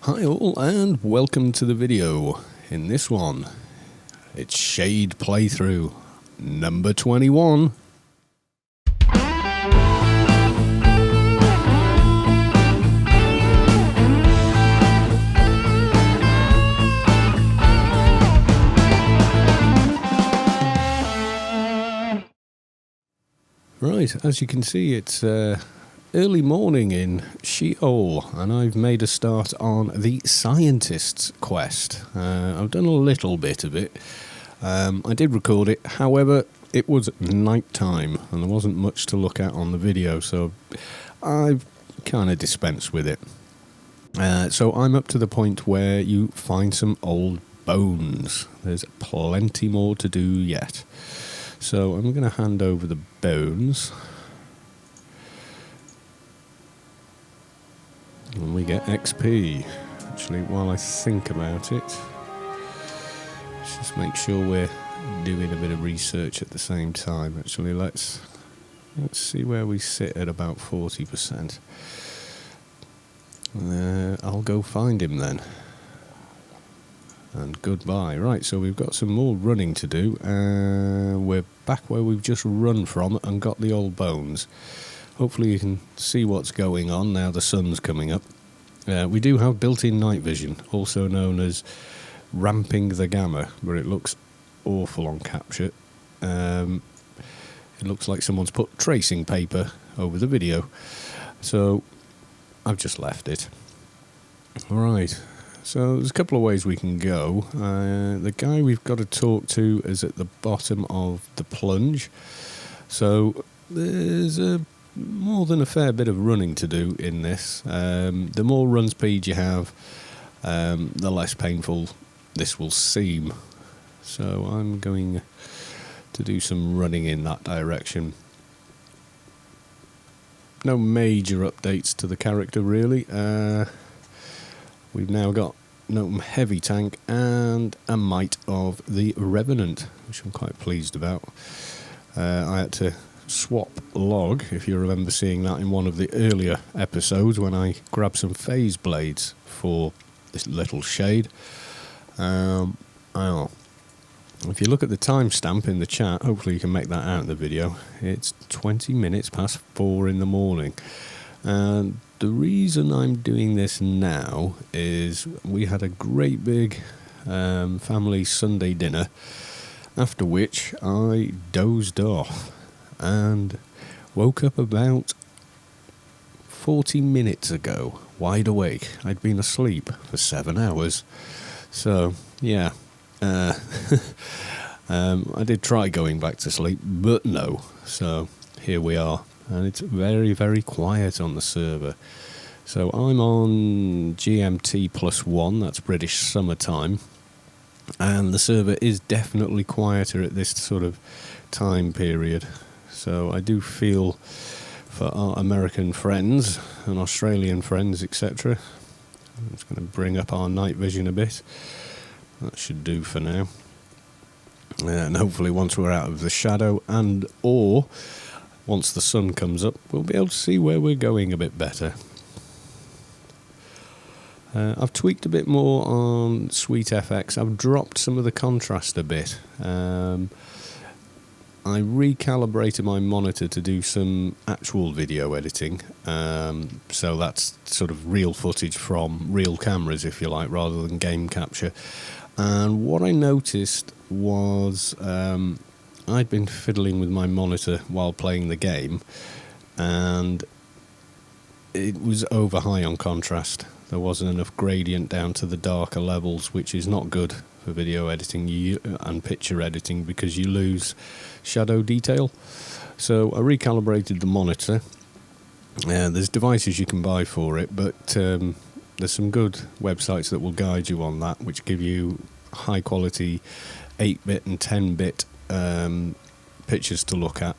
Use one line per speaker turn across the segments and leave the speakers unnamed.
Hi all and welcome to the video. In this one, it's Shade Playthrough number 21. Right, as you can see, it's early morning in Sheol, and I've made a start on the Scientist's Quest. I've done a little bit of it. I did record it, however, it was night time, and there wasn't much to look at on the video, so I've kind of dispensed with it. So I'm up to the point where you find some old bones. There's plenty more to do yet. So I'm going to hand over the bones. And we get XP. Actually, while I think about it, let's just make sure we're doing a bit of research at the same time. Actually, let's see where we sit at about 40%. I'll go find him then. And goodbye. Right, so we've got some more running to do. We're back where we've just run from and got the old bones. Hopefully you can see what's going on now the sun's coming up. We do have built-in night vision, also known as ramping the gamma, but it looks awful on capture. It looks like someone's put tracing paper over the video. So I've just left it. Alright. So there's a couple of ways we can go. The guy we've got to talk to is at the bottom of the plunge. So there's more than a fair bit of running to do in this. The more run speed you have, the less painful this will seem. So I'm going to do some running in that direction. No major updates to the character really. We've now got no heavy tank and a mite of the Revenant, which I'm quite pleased about. I had to swap log, if you remember seeing that in one of the earlier episodes when I grabbed some phase blades for this little shade. If you look at the timestamp in the chat, hopefully you can make that out in the video. It's 20 minutes past 4 in the morning. And the reason I'm doing this now is we had a great big family Sunday dinner, after which I dozed off and woke up about 40 minutes ago, wide awake. I'd been asleep for 7 hours. So, yeah. I did try going back to sleep, but no. So, here we are. And it's very, very quiet on the server. So I'm on GMT +1, that's British summertime. And the server is definitely quieter at this sort of time period. So I do feel for our American friends and Australian friends, etc. I'm just going to bring up our night vision a bit. That should do for now. And hopefully once we're out of the shadow and or once the sun comes up, we'll be able to see where we're going a bit better. I've tweaked a bit more on SweetFX. I've dropped some of the contrast a bit. I recalibrated my monitor to do some actual video editing. So that's sort of real footage from real cameras, if you like, rather than game capture. And what I noticed was I'd been fiddling with my monitor while playing the game, and it was over high on contrast. There wasn't enough gradient down to the darker levels, which is not good for video editing and picture editing because you lose shadow detail. So I recalibrated the monitor. There's devices you can buy for it, but there's some good websites that will guide you on that, which give you high quality 8-bit and 10-bit pictures to look at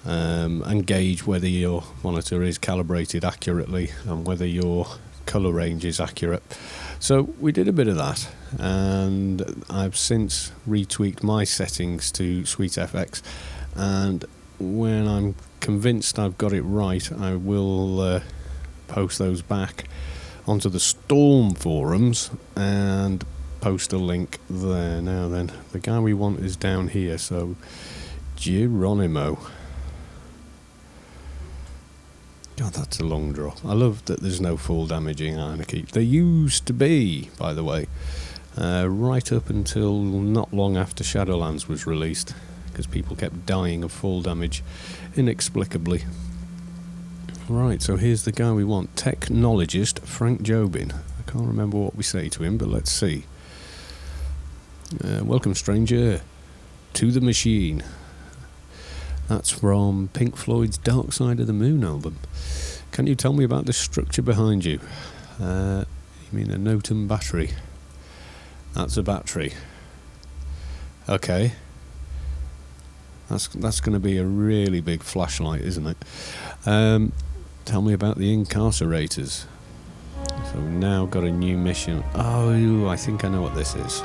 and gauge whether your monitor is calibrated accurately and whether your colour range is accurate. So we did a bit of that, and I've since retweaked my settings to SweetFX, and when I'm convinced I've got it right, I will post those back onto the Storm forums and post a link there. Now then, the guy we want is down here, so Geronimo. God, that's a long draw. I love that there's no fall damaging Anarchy. There used to be, by the way, right up until not long after Shadowlands was released, because people kept dying of fall damage inexplicably. Right, so here's the guy we want. Technologist Frank Jobin. I can't remember what we say to him, but let's see. Welcome, stranger, to the machine. That's from Pink Floyd's Dark Side of the Moon album. Can you tell me about the structure behind you? You mean a Notum battery? That's a battery. Okay. That's going to be a really big flashlight, isn't it? Tell me about the incarcerators. So we've now got a new mission. Oh, I think I know what this is.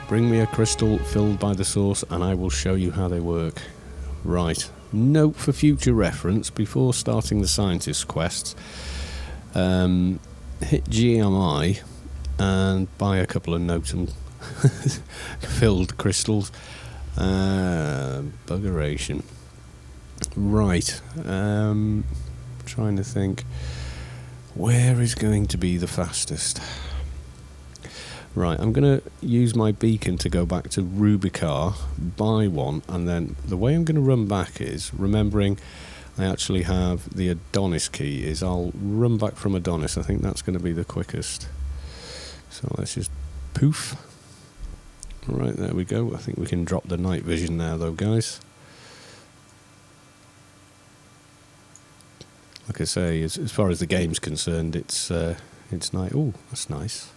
Bring me a crystal filled by the source and I will show you how they work. Right. Note for future reference, before starting the scientist quests, hit GMI and buy a couple of Notum filled crystals. Buggeration. Right. Trying to think where is going to be the fastest. Right, I'm going to use my beacon to go back to Rubicar, buy one, and then the way I'm going to run back is, remembering I actually have the Adonis key, is I'll run back from Adonis. I think that's going to be the quickest. So let's just poof. Right, there we go. I think we can drop the night vision now though, guys. Like I say, as far as the game's concerned, it's night. Oh, that's nice.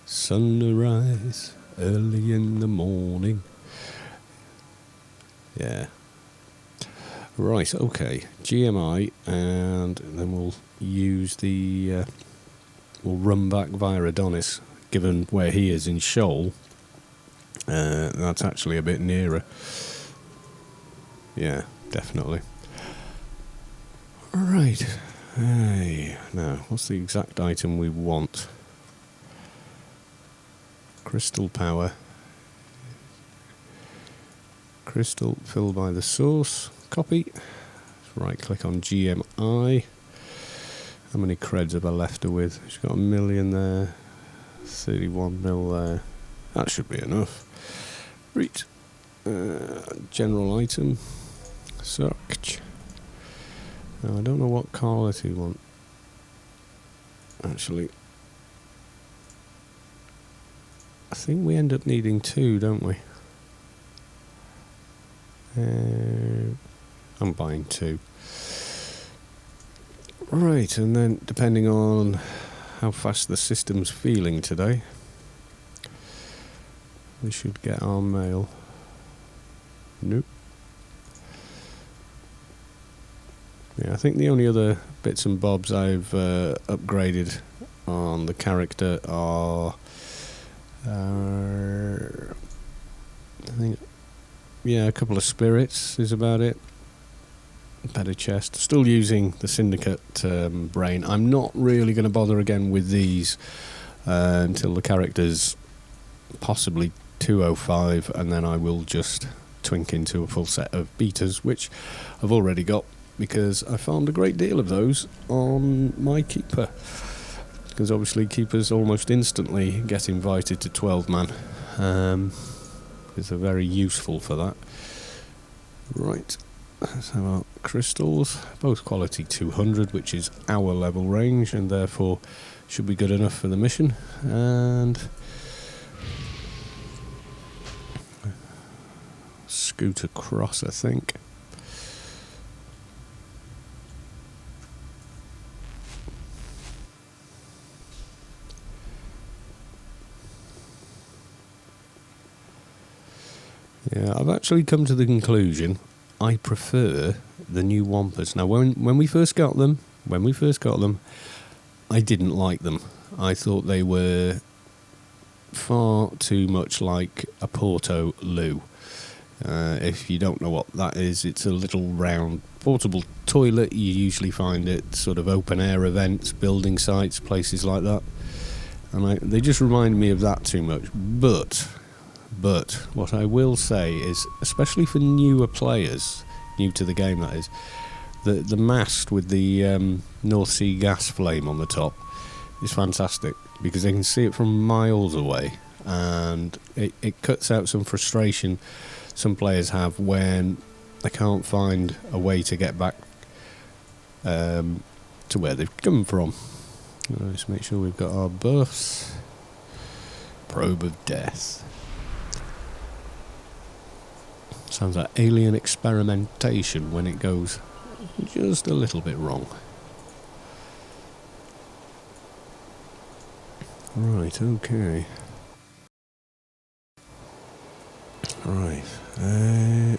Sunrise early in the morning. Yeah. Right, okay. GMI, and then we'll use the... we'll run back via Adonis, given where he is in Shoal. That's actually a bit nearer. Yeah, definitely. Right. Hey, now, what's the exact item we want? Crystal power. Crystal filled by the source. Copy. Right click on GMI. How many creds have I left her with? She's got 1 million there. 31 mil there. That should be enough. Right. General item. Search. Now I don't know what quality we want. Actually, I think we end up needing 2, don't we? I'm buying 2. Right, and then depending on how fast the system's feeling today, we should get our mail. Nope. Yeah, I think the only other bits and bobs I've upgraded on the character are... I think, yeah, a couple of spirits is about it. Better chest. Still using the Syndicate brain. I'm not really going to bother again with these until the character's possibly 205, and then I will just twink into a full set of betas, which I've already got because I found a great deal of those on my keeper. Because obviously keepers almost instantly get invited to 12-man. Because they're very useful for that. Right. Let's have our crystals. Both quality 200, which is our level range, and therefore should be good enough for the mission. And scoot across, I think. Yeah, I've actually come to the conclusion I prefer the new Wampus. Now, when we first got them, I didn't like them. I thought they were far too much like a Porto Lou. If you don't know what that is, it's a little round portable toilet. You usually find it sort of open air events, building sites, places like that. And they just remind me of that too much. But what I will say is, especially for newer players, new to the game that is, the mast with the North Sea gas flame on the top is fantastic, because they can see it from miles away, and it cuts out some frustration some players have when they can't find a way to get back to where they've come from. Let's make sure we've got our buffs. Probe of Death. Sounds like alien experimentation when it goes just a little bit wrong. Right, okay. Right.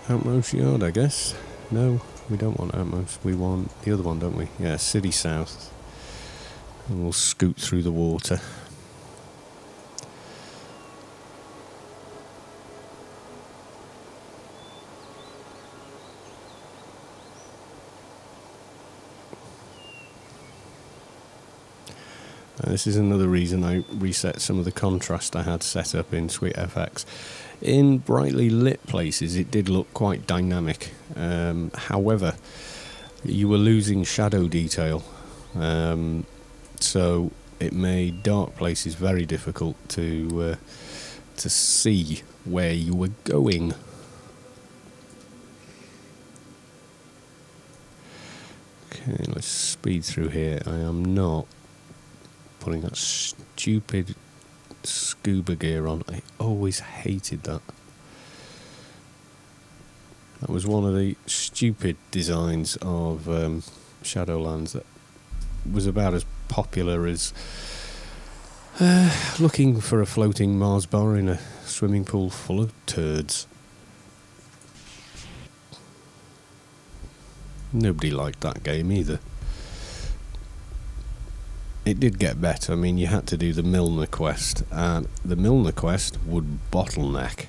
Outmost Yard, I guess. No, we don't want Outmost. We want the other one, don't we? Yeah, City South. And we'll scoot through the water. This is another reason I reset some of the contrast I had set up in SweetFX. In brightly lit places, it did look quite dynamic. However, you were losing shadow detail, so it made dark places very difficult to see where you were going. Okay, let's speed through here. I am not putting that stupid scuba gear on. I always hated that. That was one of the stupid designs of Shadowlands that was about as popular as looking for a floating Mars bar in a swimming pool full of turds. Nobody liked that game either. It did get better. I mean, you had to do the Milner quest, and the Milner quest would bottleneck.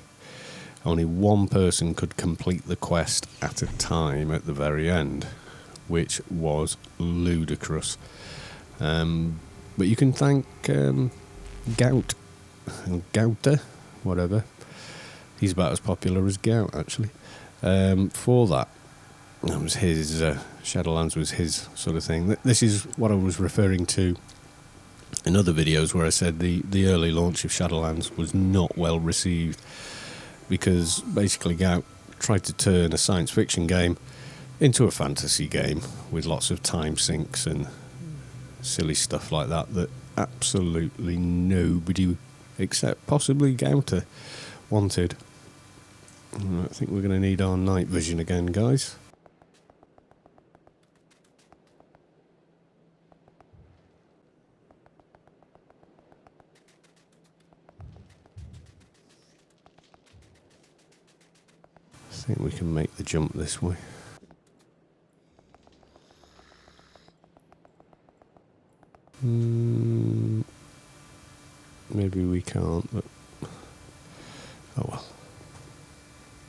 Only one person could complete the quest at a time at the very end, which was ludicrous. But you can thank Gouter, whatever. He's about as popular as Gout, actually. For that. That was his, Shadowlands was his sort of thing. This is what I was referring to in other videos where I said the early launch of Shadowlands was not well received, because basically Gout tried to turn a science fiction game into a fantasy game with lots of time sinks and silly stuff like that absolutely nobody except possibly Gouter wanted. I think we're going to need our night vision again, guys. I think we can make the jump this way. Maybe we can't, but oh well.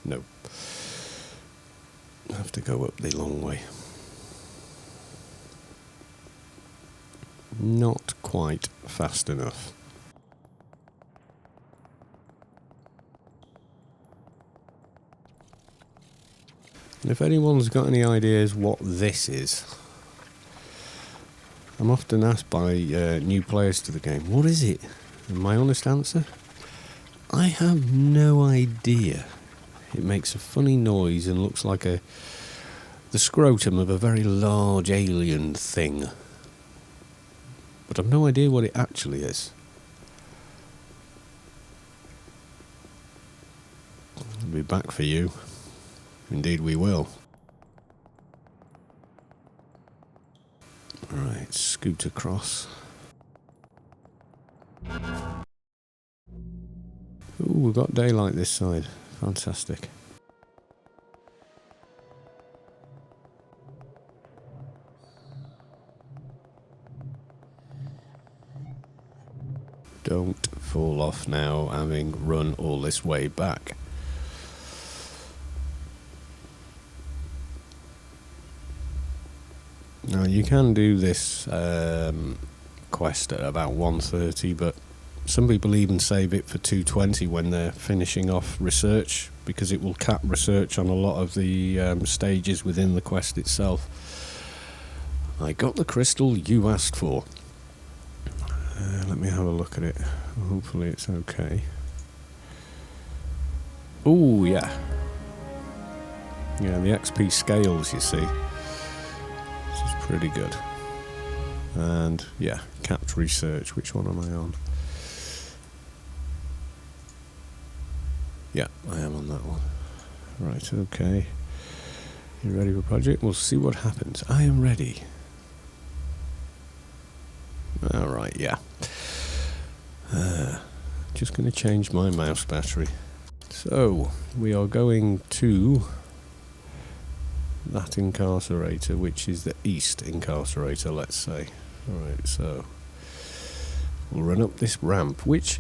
No. I have to go up the long way. Not quite fast enough. And if anyone's got any ideas what this is, I'm often asked by new players to the game, what is it? And my honest answer, I have no idea. It makes a funny noise and looks like the scrotum of a very large alien thing. But I've no idea what it actually is. I'll be back for you. Indeed we will. Right, scoot across. Ooh, we've got daylight this side. Fantastic. Don't fall off now, having run all this way back. Now you can do this quest at about 1:30, but some people even save it for 2:20 when they're finishing off research, because it will cap research on a lot of the stages within the quest itself. I got the crystal you asked for. Let me have a look at it. Hopefully it's okay. Oh yeah. Yeah, the XP scales, you see. This is pretty good. And yeah, capped research. Which one am I on? Yeah, I am on that one. Right, okay. You ready for project? We'll see what happens. I am ready. Alright, yeah. Just going to change my mouse battery. So, we are going to that incarcerator, which is the east incarcerator, let's say. Alright, so we'll run up this ramp, which,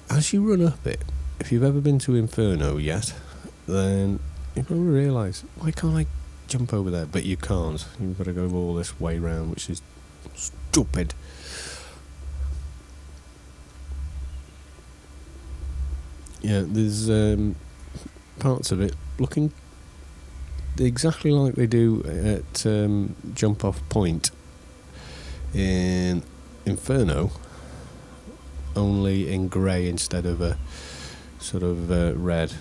as you run up it, if you've ever been to Inferno yet, then you probably realise, why can't I jump over there? But you can't. You've got to go all this way round, which is stupid. Yeah, there's parts of it looking exactly like they do at Jump Off Point in Inferno, only in grey instead of a sort of red.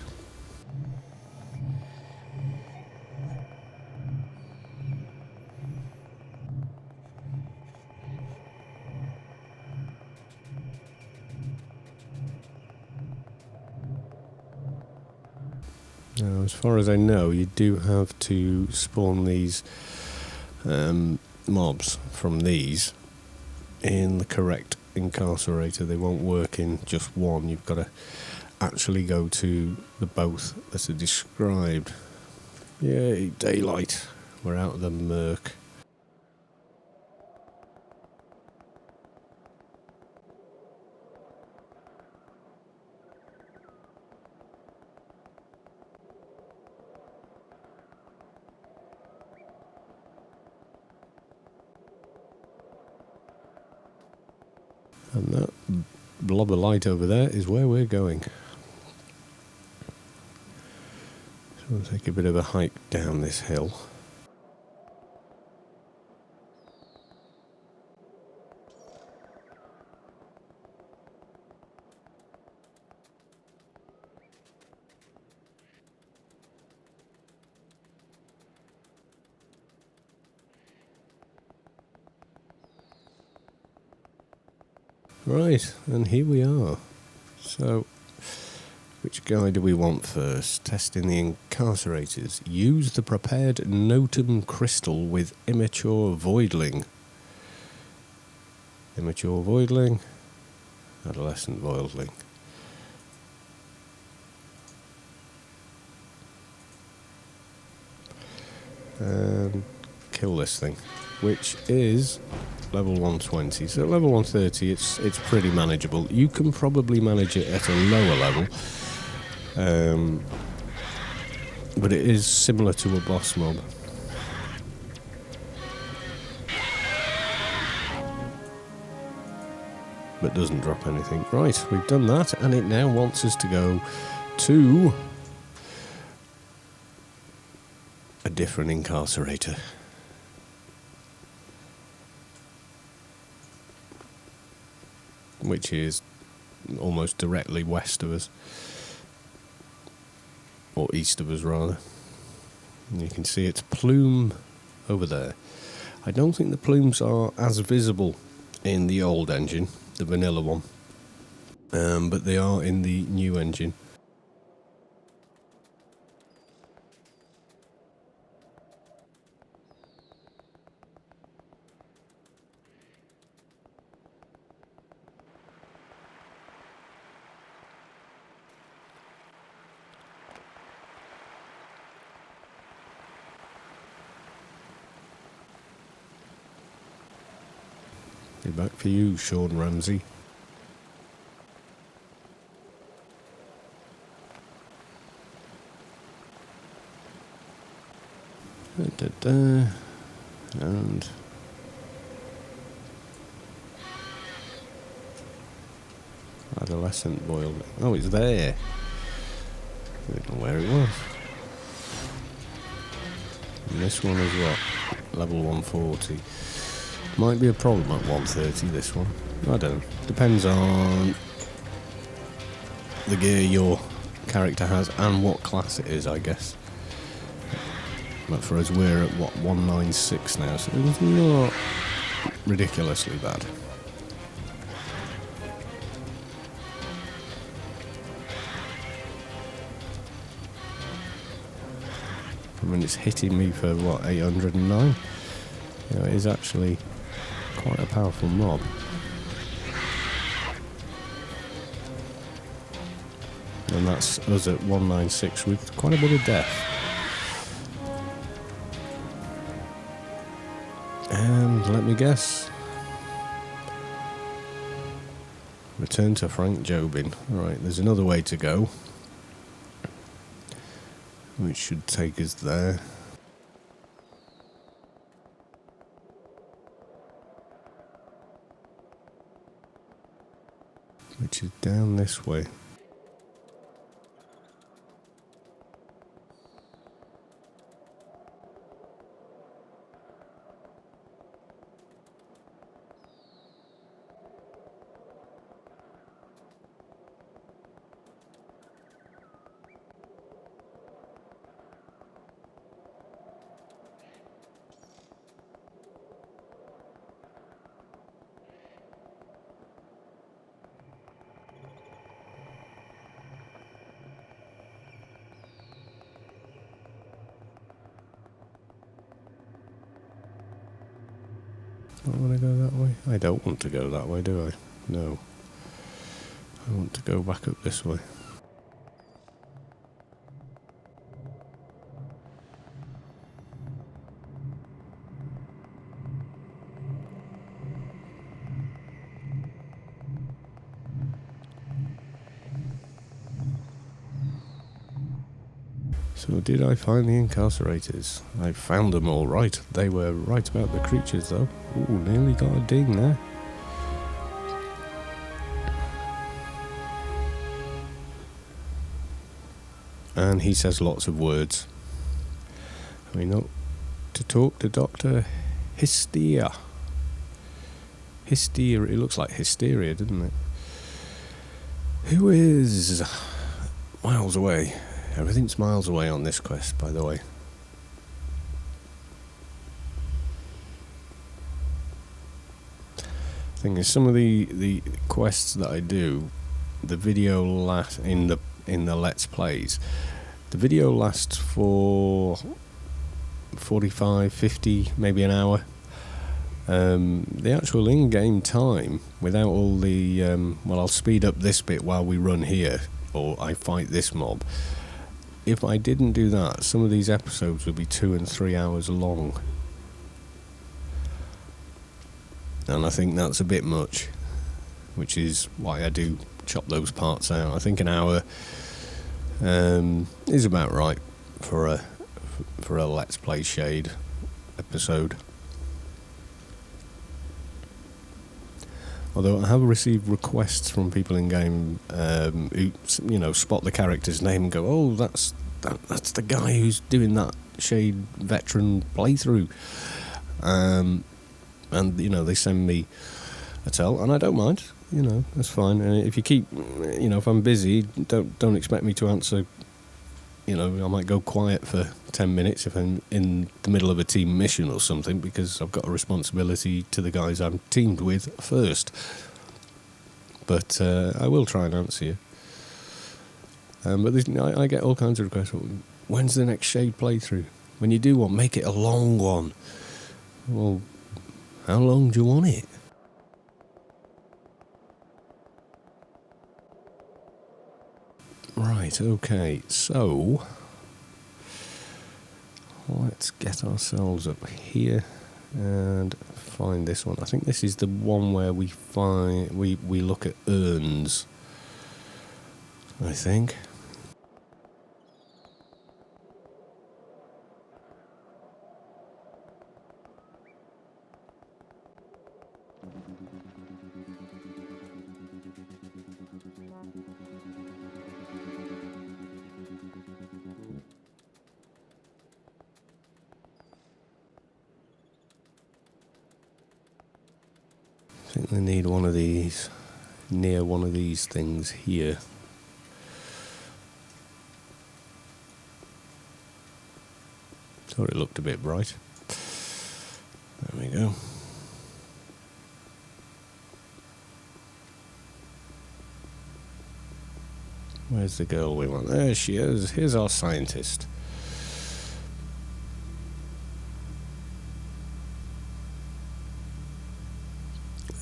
Now, as far as I know, you do have to spawn these mobs from these in the correct incarcerator. They won't work in just one. You've got to actually go to the both that are described. Yay, daylight. We're out of the murk. And that blob of light over there is where we're going. So we'll take a bit of a hike down this hill. Right, and here we are. So, which guy do we want first? Testing the incarcerators. Use the prepared Notum crystal with immature voidling. Immature voidling. Adolescent voidling. And kill this thing, which is level 120. So at level 130 it's pretty manageable. You can probably manage it at a lower level, but it is similar to a boss mob. But doesn't drop anything. Right, we've done that, and it now wants us to go to a different incarcerator. Which is almost directly west of us. Or east of us, rather. And you can see its plume over there. I don't think the plumes are as visible in the old engine, the vanilla one. But they are in the new engine. Back for you, Sean Ramsey. And Adolescent boiled. Oh, it's there. I don't know where it was. And this one is what? Level 140. Might be a problem at 130, this one. I don't know. Depends on the gear your character has and what class it is, I guess. But for us, we're at what, 196 now, so it's not ridiculously bad. I mean, it's hitting me for what, 809? You know, it is actually quite a powerful mob. And that's us at 196 with quite a bit of death. And let me guess. Return to Frank Jobin. Alright, there's another way to go, which should take us there. Which is down this way. I want to go that way. I don't want to go that way, do I? No. I want to go back up this way. So did I find the incarcerators? I found them all right. They were right about the creatures though. Ooh, nearly got a ding there. And he says lots of words. We know to talk to Dr. Hestia. Hestia, it looks like hysteria, doesn't it? Who is miles away. Everything's miles away on this quest, by the way. Thing is, some of the quests that I do, the video in the Let's Plays, the video lasts for 45, 50, maybe an hour. The actual in-game time, without all the well, I'll speed up this bit while we run here, or I fight this mob. If I didn't do that, some of these episodes would be 2 and 3 hours long. And I think that's a bit much, which is why I do chop those parts out. I think an hour is about right for a Let's Play Shade episode. Although I have received requests from people in game who, you know, spot the character's name and go, "Oh, that's the guy who's doing that Shade veteran playthrough," and you know, they send me a tell, and I don't mind. You know, that's fine. And if you keep, you know, if I'm busy, don't expect me to answer. You know, I might go quiet for 10 minutes if I'm in the middle of a team mission or something, because I've got a responsibility to the guys I'm teamed with first. But I will try and answer you. But I get all kinds of requests. When's the next Shade playthrough? When you do one, make it a long one. Well, how long do you want it? Right, okay, so let's get ourselves up here and find this one. I think this is the one where we look at urns, I think. I think they need one of these near one of these things here. Thought it looked a bit bright. There we go. Where's the girl we want? There she is. Here's our scientist.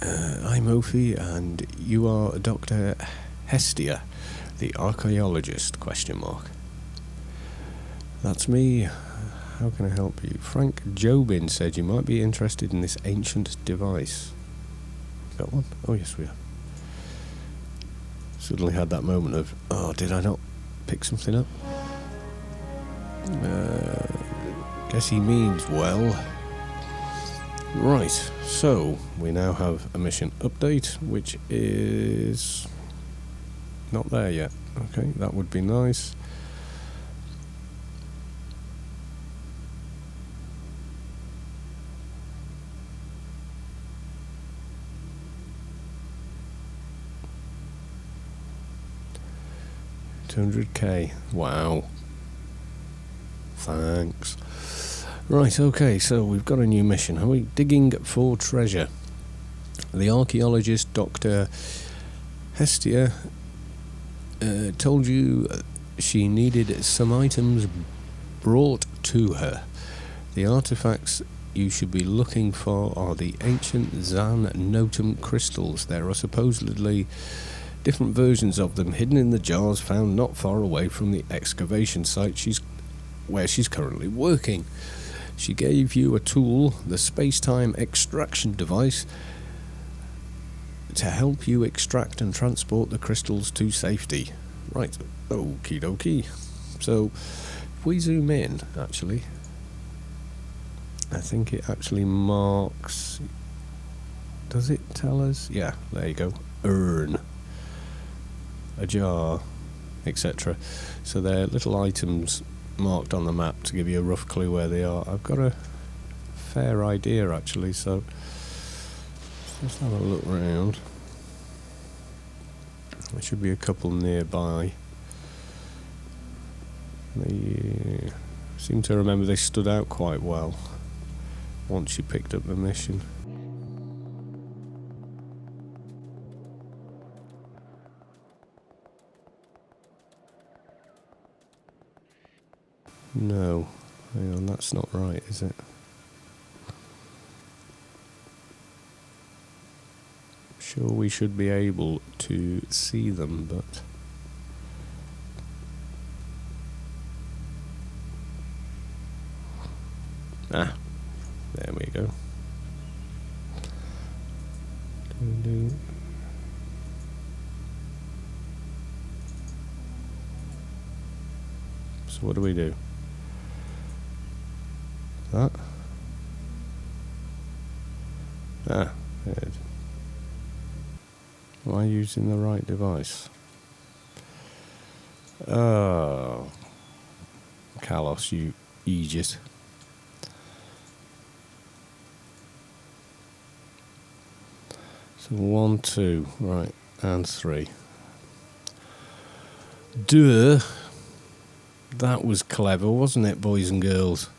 I'm Ophi, and you are Dr. Hestia, the archaeologist, ? That's me. How can I help you? Frank Jobin said you might be interested in this ancient device. Got one? Oh, yes, we are. Suddenly had that moment of, oh, did I not pick something up? Guess he means well. Right, so we now have a mission update, which is not there yet. Okay, that would be nice. $200k. Wow. Thanks. Right, okay, so we've got a new mission. Are we digging for treasure? The archaeologist, Dr. Hestia, told you she needed some items brought to her. The artifacts you should be looking for are the ancient Zan Notum crystals. There are supposedly different versions of them hidden in the jars found not far away from the excavation site where she's currently working. She gave you a tool, the space-time extraction device, to help you extract and transport the crystals to safety. Right, okie dokie. So, if we zoom in, actually, I think it actually marks... Does it tell us? Yeah, there you go. Urn. A jar, etc. So they're little items marked on the map to give you a rough clue where they are. I've got a fair idea actually, so let's have a look around. There should be a couple nearby. I seem to remember they stood out quite well once you picked up the mission. No, hang on, that's not right, is it? Sure, we should be able to see them, but there we go. So what do we do? That? Good. Am I using the right device? Oh. Kalos, you Aegis. So 1, 2, right, and 3. Duh. That was clever, wasn't it, boys and girls?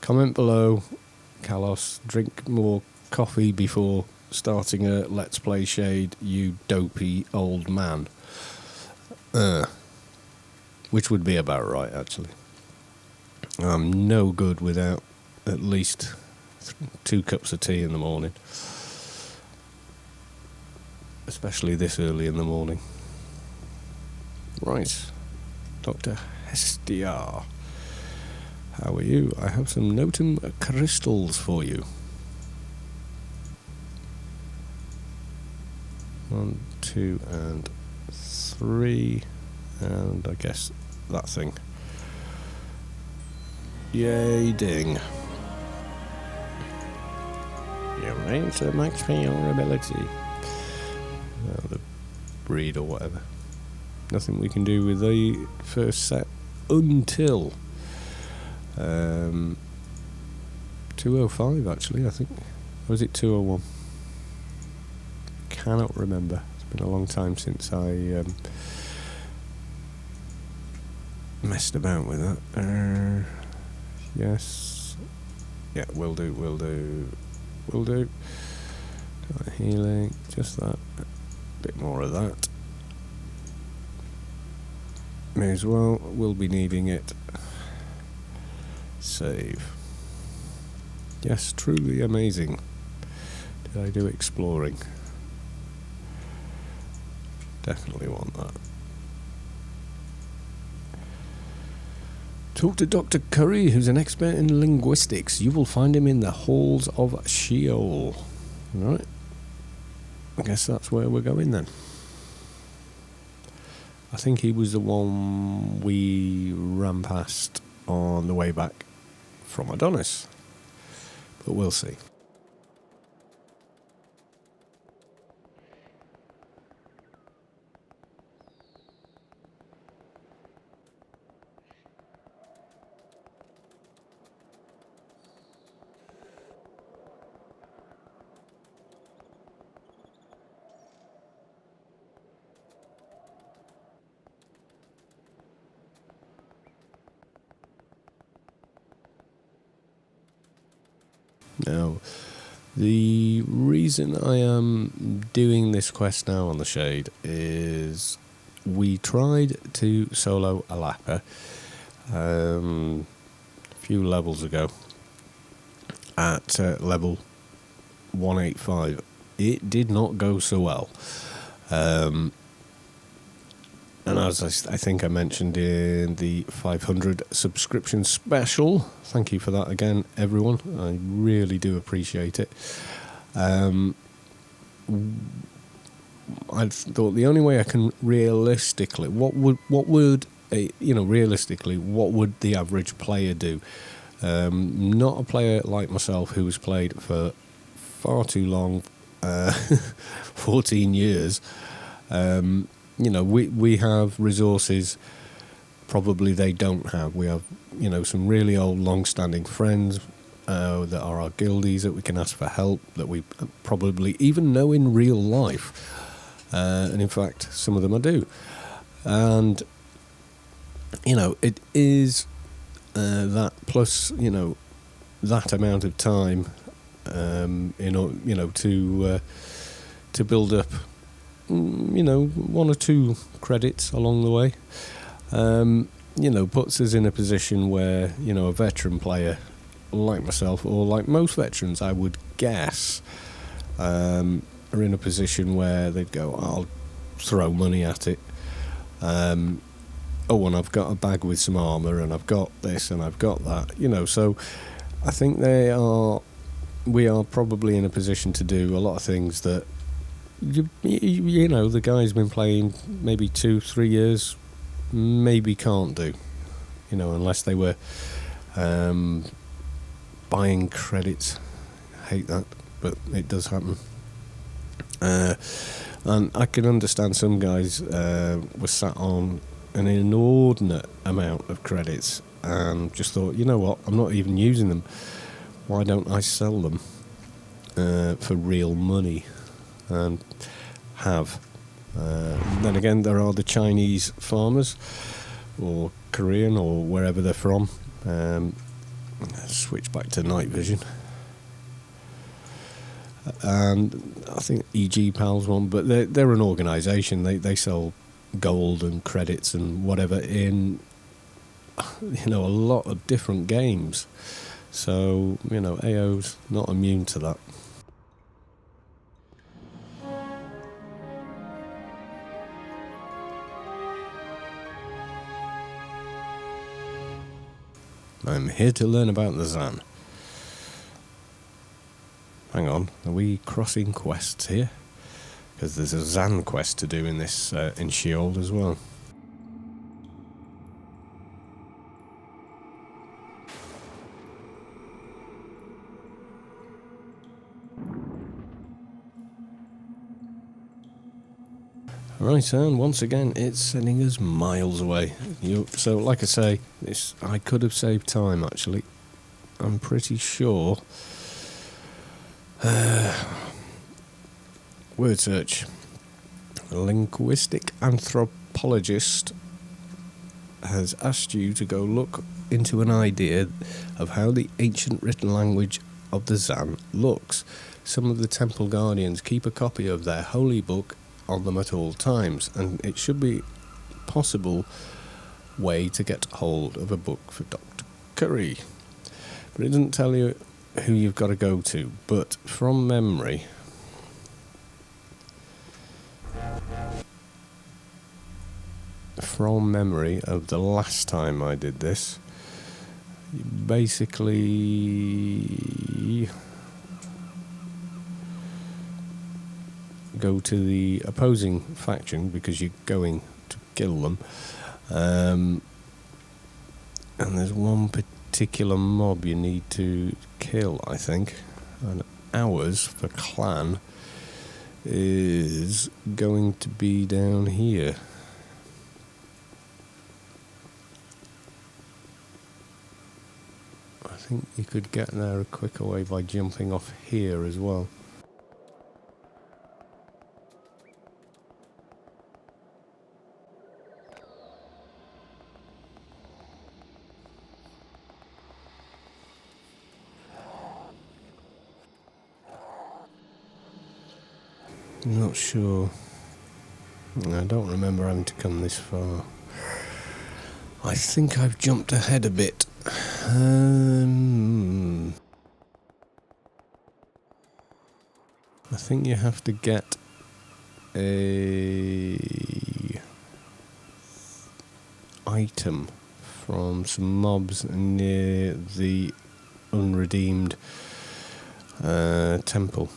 Comment below, Kalos, drink more coffee before starting a Let's Play Shade, you dopey old man. Which would be about right, actually. I'm no good without at least 2 cups of tea in the morning. Especially this early in the morning. Right. Dr. Hestia. How are you? I have some Notum crystals for you. 1, 2, and 3. And I guess that thing. Yay, ding. You're right to max for your ability. The breed or whatever. Nothing we can do with the first set until 205 actually, I think. Or was it 201? cannot remember. It's been a long time since I messed about with that. Yes. Yeah, will do. Healing, just that. Bit more of that. May as well, we'll be needing it. Save. Yes, truly amazing. Did I do exploring? Definitely want that. Talk to Dr. Curry, who's an expert in linguistics. You will find him in the halls of Sheol. Right. I guess that's where we're going then. I think he was the one we ran past on the way back from Adonis. But we'll see. Now, the reason I am doing this quest now on the Shade is we tried to solo a lapper a few levels ago at level 185. It did not go so well. And as I think I mentioned in the 500 subscription special, thank you for that again, everyone. I really do appreciate it. I thought the only way I can realistically, what would the average player do? Not a player like myself who has played for far too long, 14 years. We have resources probably they don't have. We have, some really old, long-standing friends that are our guildies that we can ask for help, that we probably even know in real life. And in fact, some of them I do. And, it is that plus, that amount of time, to build up one or two credits along the way, puts us in a position where, a veteran player like myself, or like most veterans, I would guess, are in a position where they'd go, I'll throw money at it. And I've got a bag with some armour, and I've got this, and I've got that, so I think we are probably in a position to do a lot of things that the guy's been playing maybe 2-3 years, maybe can't do, unless they were buying credits. I hate that, but it does happen. And I can understand some guys were sat on an inordinate amount of credits and just thought, you know what, I'm not even using them. Why don't I sell them for real money? And have. Then again, there are the Chinese farmers, or Korean, or wherever they're from. Switch back to night vision. And I think EG Pal's one, but they're an organisation. They sell gold and credits and whatever in, a lot of different games. So, AO's not immune to that. I'm here to learn about the Zan. Hang on, are we crossing quests here? Because there's a Zan quest to do in this in Sheol as well. Right, and once again, it's sending us miles away. So, like I say, I could have saved time, actually. I'm pretty sure. Word search. A linguistic anthropologist has asked you to go look into an idea of how the ancient written language of the Zan looks. Some of the temple guardians keep a copy of their holy book on them at all times, and it should be possible way to get hold of a book for Dr. Curry. But it doesn't tell you who you've got to go to, but from memory, of the last time I did this, you basically go to the opposing faction because you're going to kill them, and there's one particular mob you need to kill, I think, and ours for clan is going to be down here. I think you could get there a quicker way by jumping off here as well. I'm not sure. I don't remember having to come this far. I think I've jumped ahead a bit. I think you have to get a item from some mobs near the unredeemed temple.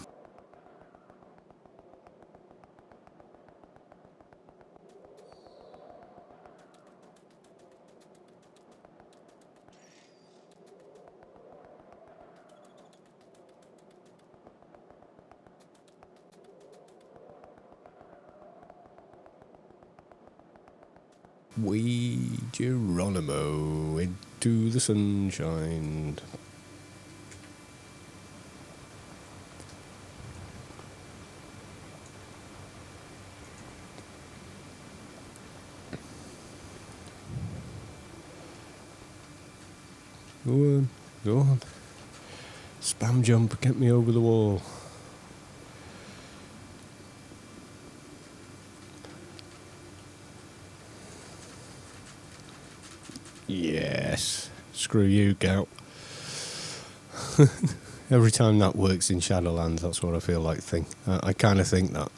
We Geronimo into the sunshine. Go on. Spam jump, get me over the wall. Yes. Screw you, Gout. Every time that works in Shadowlands, that's what I feel like I kind of think that.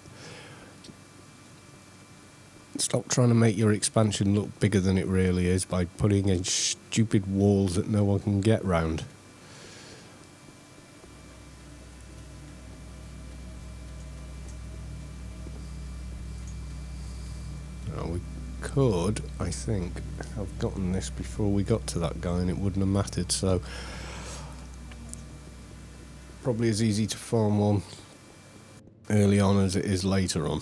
Stop trying to make your expansion look bigger than it really is by putting in stupid walls that no one can get round. We could, I think, have gotten this before we got to that guy and it wouldn't have mattered, so probably as easy to farm one early on as it is later on.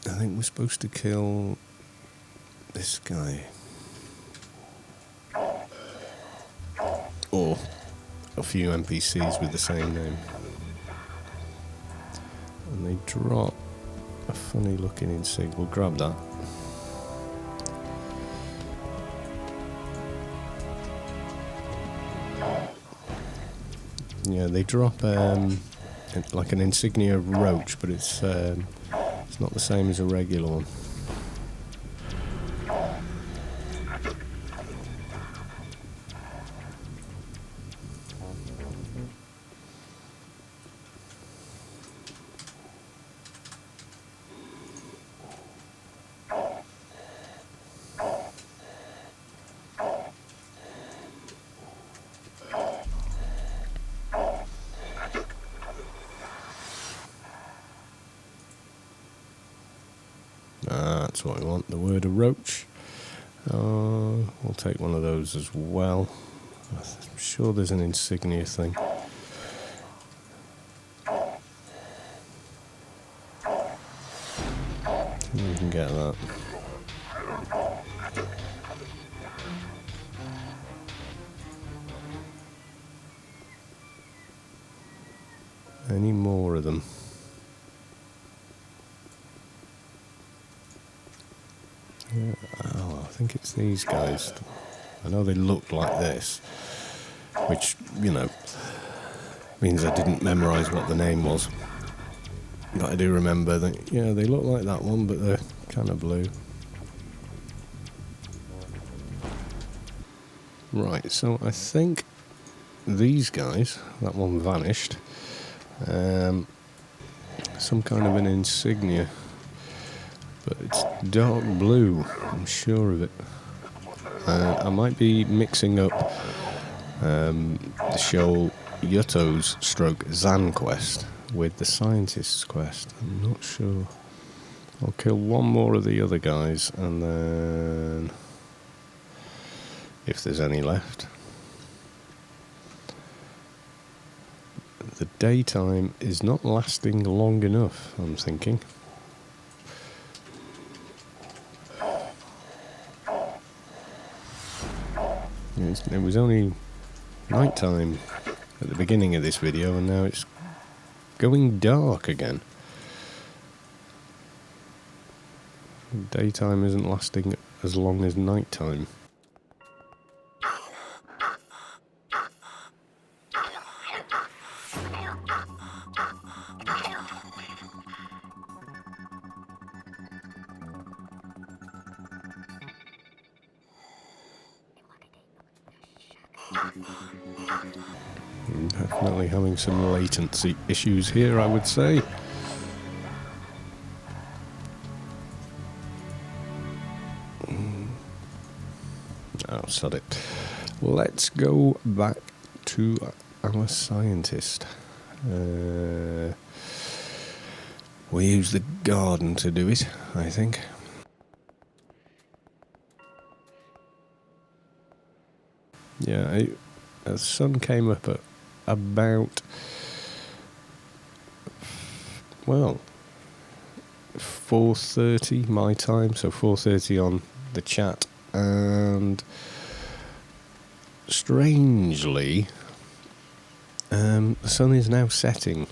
I think we're supposed to kill this guy. Or a few NPCs with the same name. And they drop a funny looking insignia. We'll grab that. Yeah, they drop like an insignia roach, but it's not the same as a regular one. That's what I want, the word of roach. We'll take one of those as well. I'm sure there's an insignia thing. You can get that. Any more of them? Yeah, oh, I think it's these guys. I know they look like this, which, you know, means I didn't memorise what the name was. But I do remember that, yeah, they look like that one, but they're kind of blue. Right, so I think these guys, that one vanished. Some kind of an insignia, but it's dark blue, I'm sure of it. I might be mixing up the show Yutto's stroke Zan quest with the scientist's quest. I'm not sure. I'll kill one more of the other guys, and then if there's any left. The daytime is not lasting long enough, I'm thinking. It was only nighttime at the beginning of this video, and now it's going dark again. Daytime isn't lasting as long as nighttime. Definitely having some latency issues here, I would say. Oh, sod it. Let's go back to our scientist. We use the garden to do it, I think. Yeah, the sun came up at about, well, 4:30 my time, so 4:30 on the chat, and strangely, the sun is now setting.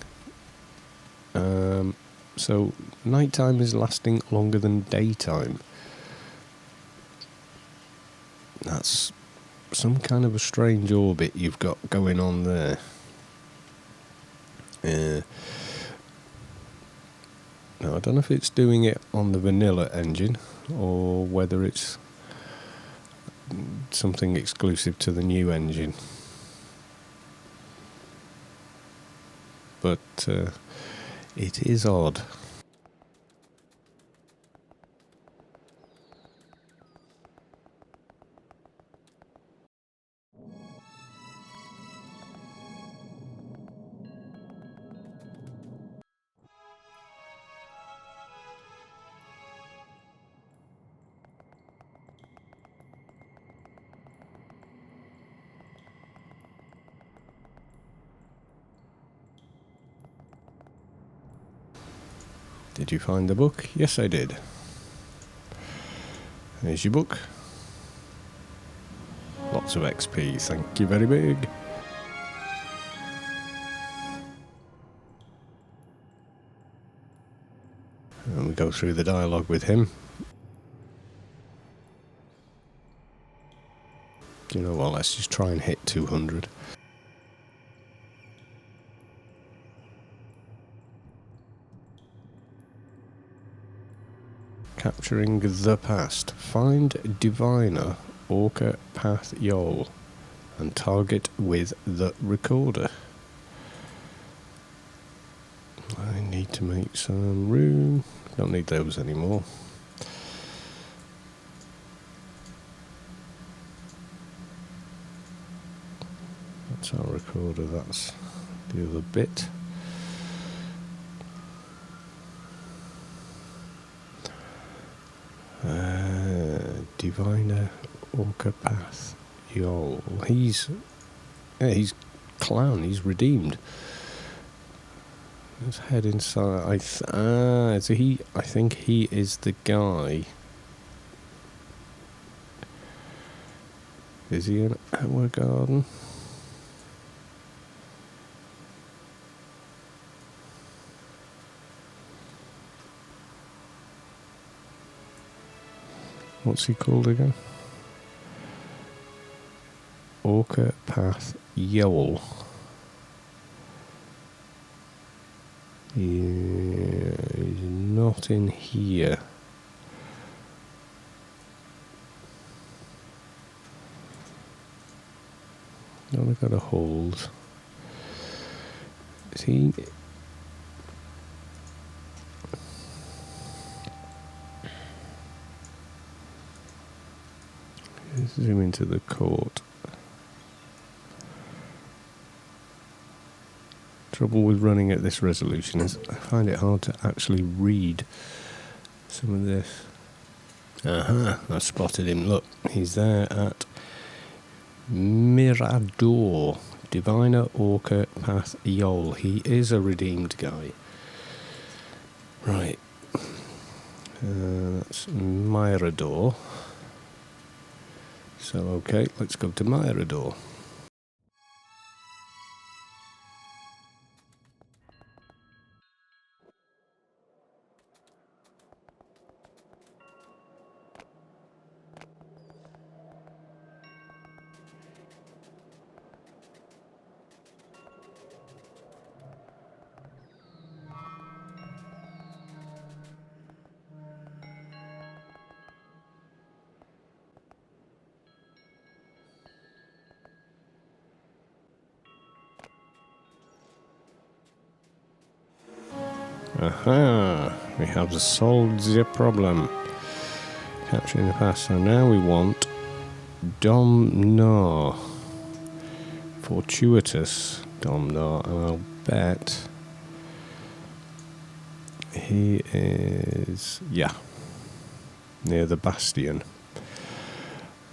So nighttime is lasting longer than daytime. That's some kind of a strange orbit you've got going on there. Now, I don't know if it's doing it on the vanilla engine or whether it's something exclusive to the new engine. But it is odd. Did you find the book? Yes, I did. Here's your book. Lots of XP, thank you very big. And we go through the dialogue with him. You know what, let's just try and hit 200. Capturing the past. Find Diviner Orca Path Yol and target with the recorder. I need to make some room. Don't need those anymore. That's our recorder, that's the other bit. Diviner Orca Path Yol. He's clown, he's redeemed. Let's head inside. Is he? I think he is the guy. Is he in our garden? What's he called again? Orca Path Yowl. Yeah, he's not in here. Only got a hold. Is he? Zoom into the court. Trouble with running at this resolution is I find it hard to actually read some of this. I spotted him. Look, he's there at Mirador, Diviner Orca Path Yowl. He is a redeemed guy. Right. That's Mirador. So, okay, let's go to Mirador. Aha! We have solved the problem. Capturing the past. So now we want Domnar. Fortuitous Domnar. And I'll bet he is, yeah, near the Bastion.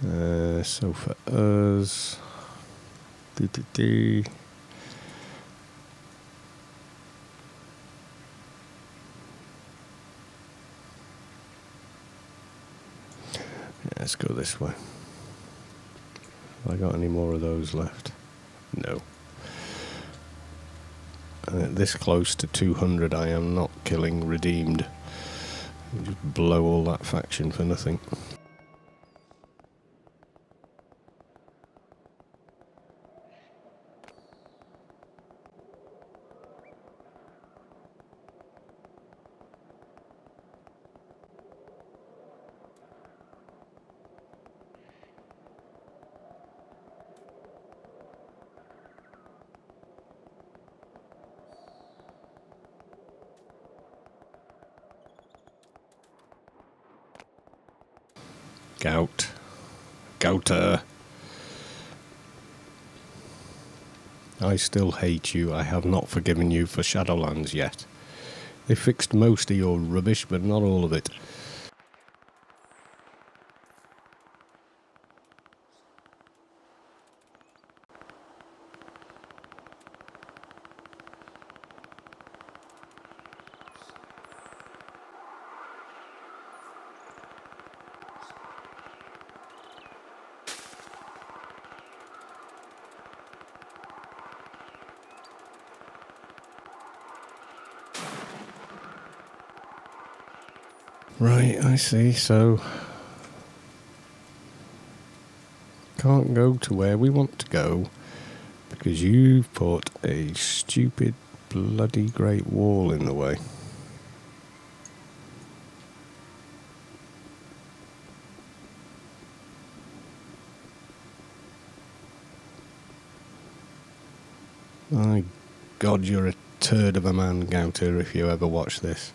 So for us... Let's go this way. Have I got any more of those left? No. This close to 200, I am not killing redeemed. Just blow all that faction for nothing. Gouter. I still hate you. I have not forgiven you for Shadowlands yet. They fixed most of your rubbish, but not all of it. Right, I see. So, can't go to where we want to go because you've put a stupid bloody great wall in the way. My God, you're a turd of a man, Gouter, if you ever watch this.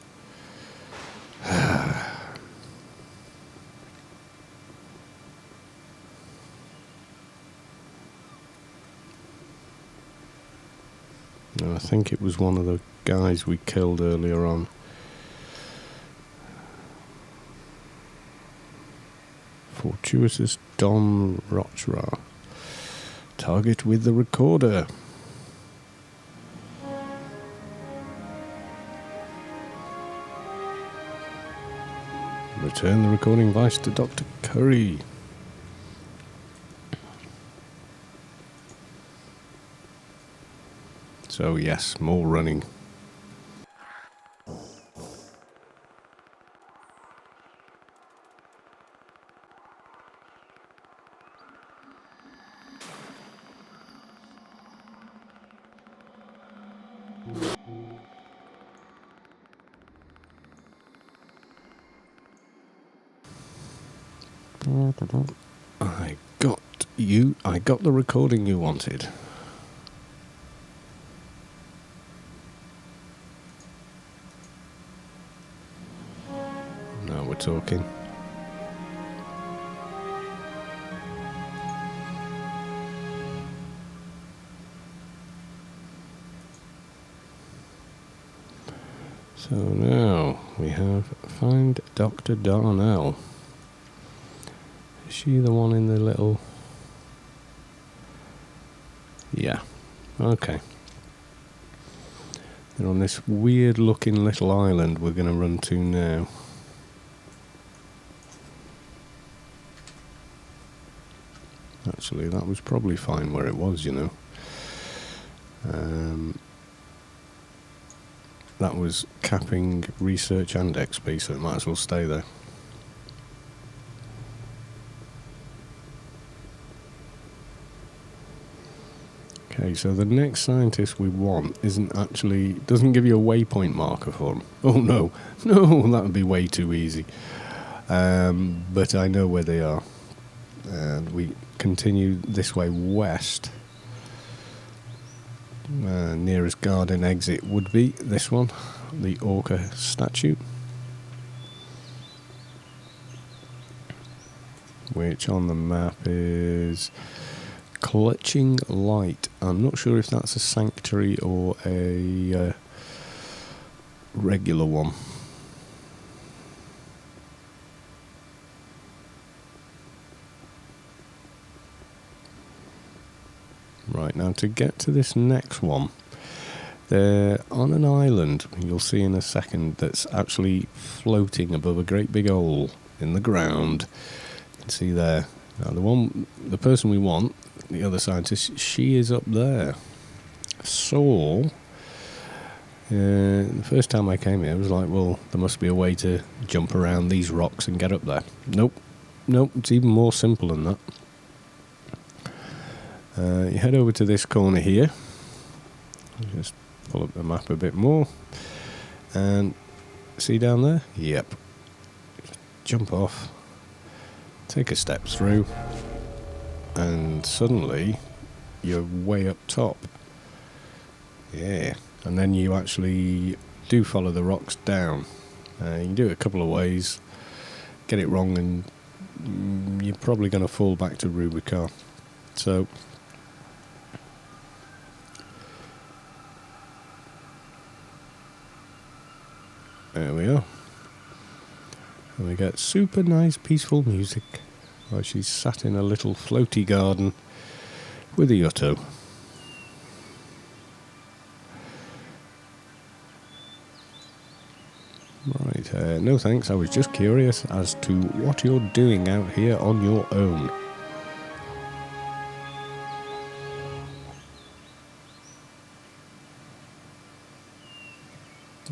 I think it was one of the guys we killed earlier on. Fortuitous Don Rochra. Target with the recorder. Return the recording device to Dr. Curry. So yes, more running. I got the recording you wanted. Now we're talking. So now we have find Dr. Darnell. Is she the one in the little... Yeah, okay. They're on this weird looking little island we're going to run to now. Actually, that was probably fine where it was, you know. That was capping research and XP, so it might as well stay there. Okay, so the next scientist we want doesn't give you a waypoint marker for them. Oh no, that would be way too easy. But I know where they are. And we continue this way west. Nearest garden exit would be this one, the orca statue, which on the map is Clutching Light. I'm not sure if that's a sanctuary or a regular one. Right, now to get to this next one, they're on an island, you'll see in a second, that's actually floating above a great big hole in the ground. You can see there. Now the person we want, the other scientist, she is up there. So, the first time I came here, I was like, well, there must be a way to jump around these rocks and get up there. Nope, it's even more simple than that. You head over to this corner here. Just pull up the map a bit more. And see down there? Yep. Just jump off. Take a step through. And suddenly, you're way up top. Yeah. And then you actually do follow the rocks down. You can do it a couple of ways. Get it wrong and you're probably going to fall back to Rubicon. So... there we are. And we get super nice peaceful music while she's sat in a little floaty garden with a Yutto. Right, no thanks, I was just curious as to what you're doing out here on your own.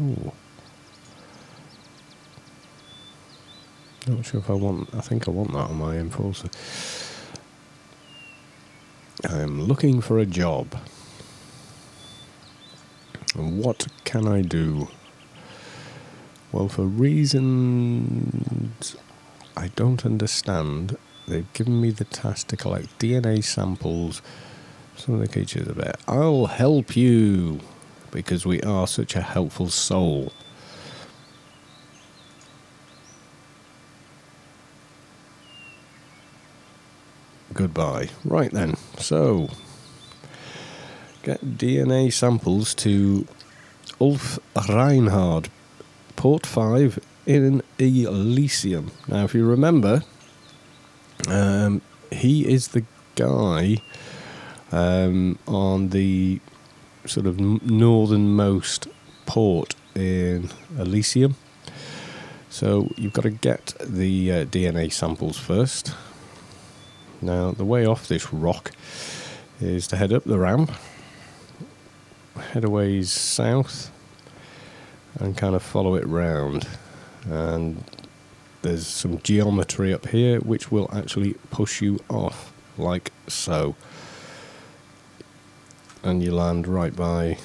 Ooh. Not sure if I think I want that on my enforcer. I'm looking for a job. And what can I do? Well, for reasons I don't understand, they've given me the task to collect DNA samples. Some of the creatures are there. I'll help you, because we are such a helpful soul. Goodbye. Right then, so get DNA samples to Ulf Reinhard, Port 5 in Elysium. Now, if you remember, he is the guy on the sort of northernmost port in Elysium. So you've got to get the DNA samples first. Now the way off this rock is to head up the ramp, head a ways south, and kind of follow it round. And there's some geometry up here which will actually push you off, like so. And you land right by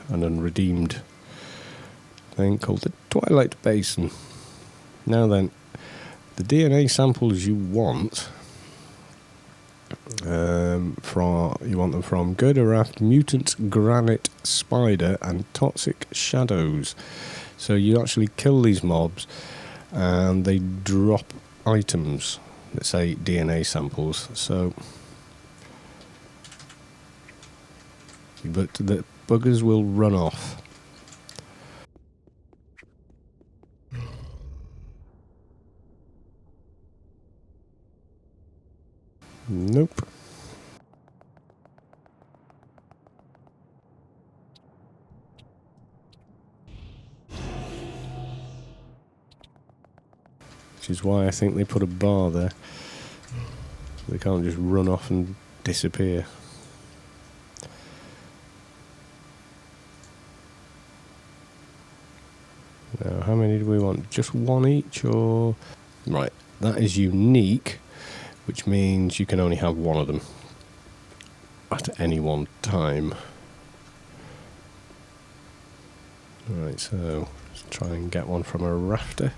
an unredeemed thing called the Twilight Basin. Now then, the DNA samples you want, you want them from Girder-Raft, Mutant Granite Spider, and Toxic Shadows. So you actually kill these mobs, and they drop items that say DNA samples. So, but the buggers will run off. Nope. Which is why I think they put a bar there. They can't just run off and disappear. Now, how many do we want? Just one each, or...? Right, that is unique, which means you can only have one of them at any one time. Right, so let's try and get one from a rafter.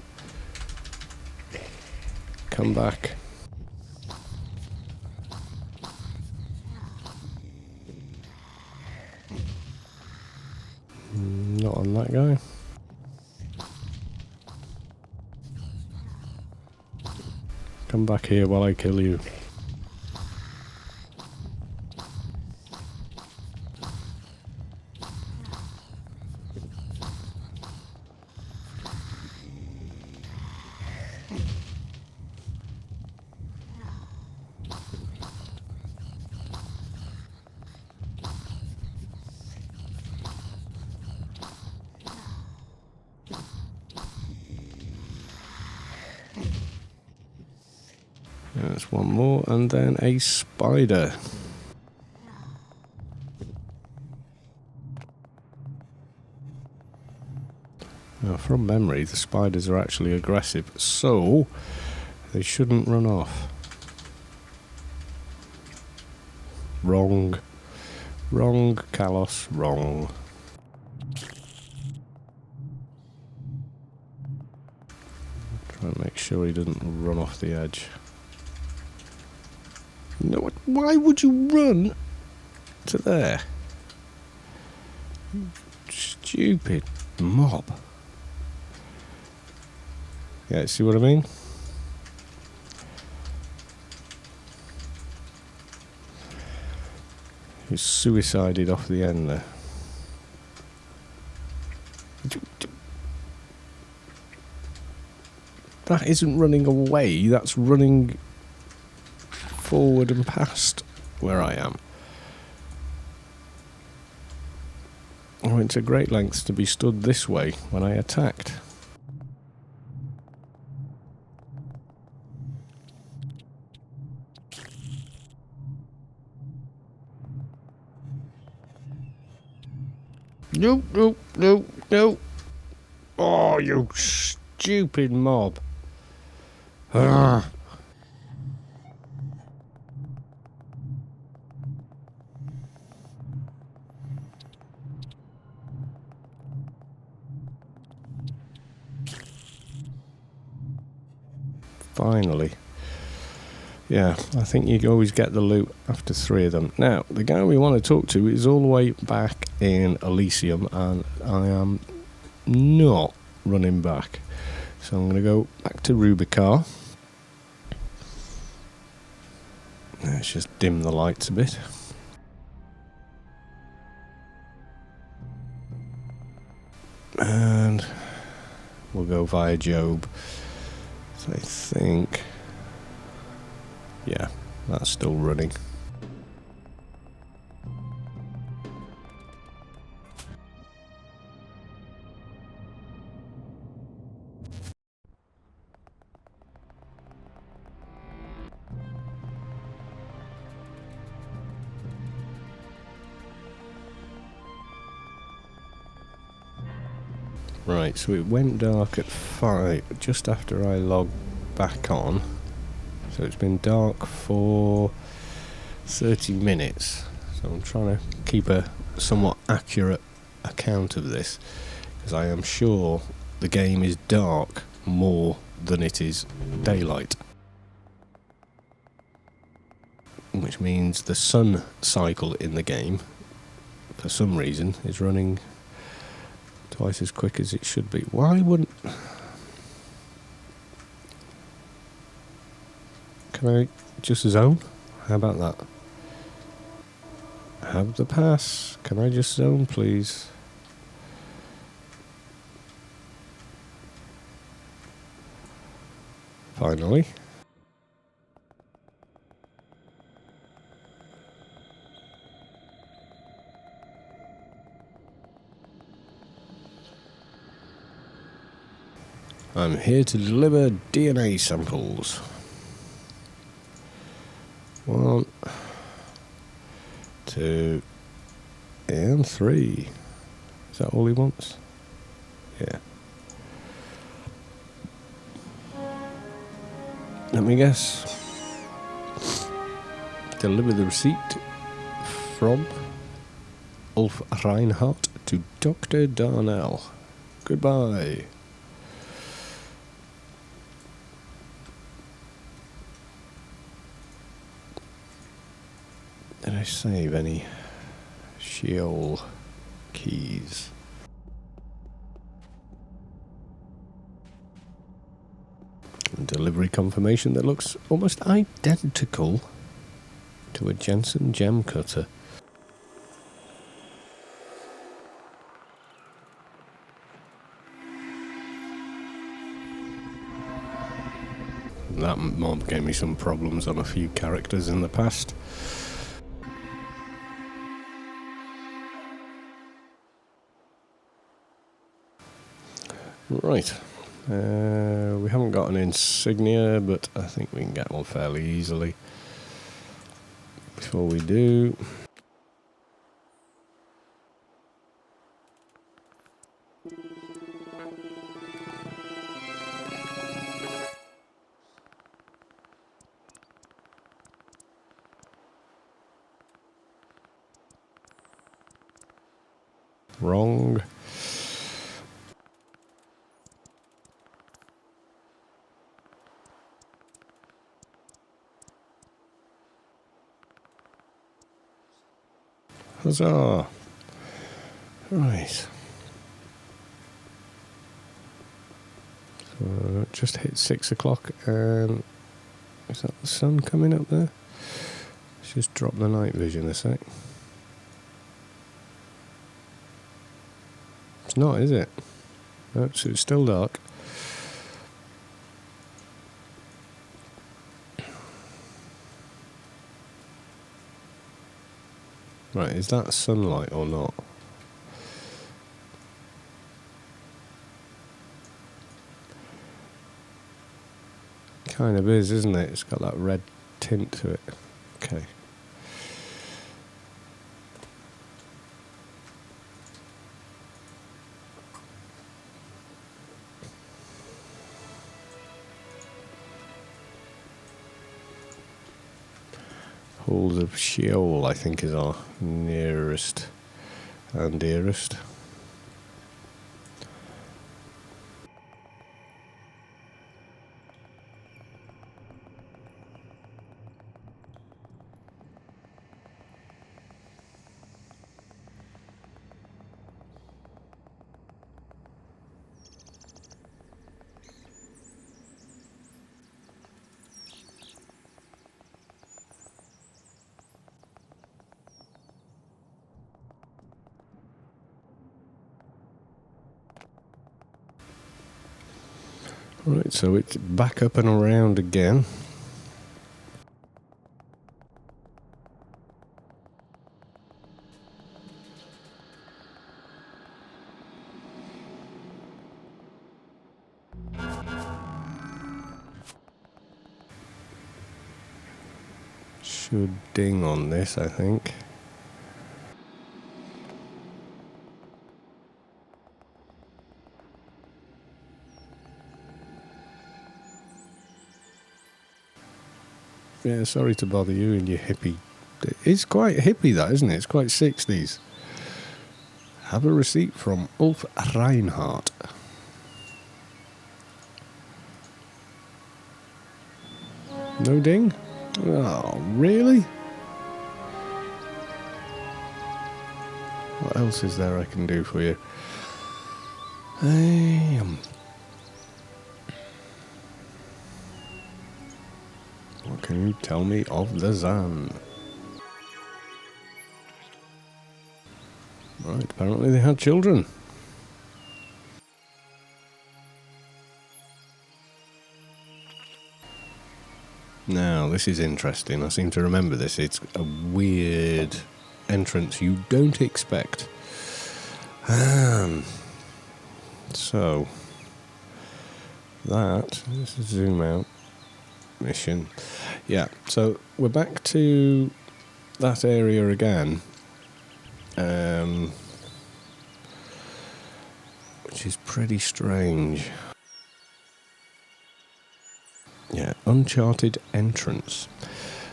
Come back. Not on that guy. Come back here while I kill you. That's one more, and then a spider. Now, from memory, the spiders are actually aggressive, so they shouldn't run off. Wrong. Wrong, Kalos, wrong. Try and make sure he doesn't run off the edge. No, why would you run to there? You stupid mob. Yeah, see what I mean? He's suicided off the end there. That isn't running away, that's running forward and past where I am. I went to great lengths to be stood this way when I attacked. No, no, no, no. Oh, you stupid mob. Ah. Finally. Yeah, I think you always get the loot after 3 of them. Now, the guy we want to talk to is all the way back in Elysium, and I am not running back. So I'm going to go back to Rubicar. Let's just dim the lights a bit. And we'll go via Job. So I think... yeah, that's still running. Right, so it went dark at 5, just after I logged back on. So it's been dark for 30 minutes. So I'm trying to keep a somewhat accurate account of this, because I am sure the game is dark more than it is daylight. Which means the sun cycle in the game, for some reason, is running twice as quick as it should be. Why wouldn't... Can I just zone? How about that? Have the pass. Can I just zone, please? Finally. I'm here to deliver DNA samples. 1, 2, and 3. Is that all he wants? Yeah. Let me guess. Deliver the receipt from Ulf Reinhardt to Dr. Darnell. Goodbye. Did I save any Sheol keys? Delivery confirmation that looks almost identical to a Jensen gem cutter. That mob gave me some problems on a few characters in the past. Right, we haven't got an insignia, but I think we can get one fairly easily. Before we do, wrong. Huzzah! Right. So just hit 6 o'clock, and is that the sun coming up there? Let's just drop the night vision a sec. It's not, is it? No, so it's still dark. Right, is that sunlight or not? Kind of is, isn't it? It's got that red tint to it. Okay. Halls of Sheol, I think, is our nearest and dearest. Right, so it's back up and around again. Should ding on this, I think. Yeah, sorry to bother you and your hippie. It's quite hippie, that, isn't it? It's quite 60s. Have a receipt from Ulf Reinhardt. No ding? Oh, really? What else is there I can do for you? What can you tell me of the Zan? Right, apparently they had children. Now, this is interesting. I seem to remember this. It's a weird entrance you don't expect. So, let's zoom out. Mission. Yeah, so we're back to that area again. Which is pretty strange. Yeah, uncharted entrance.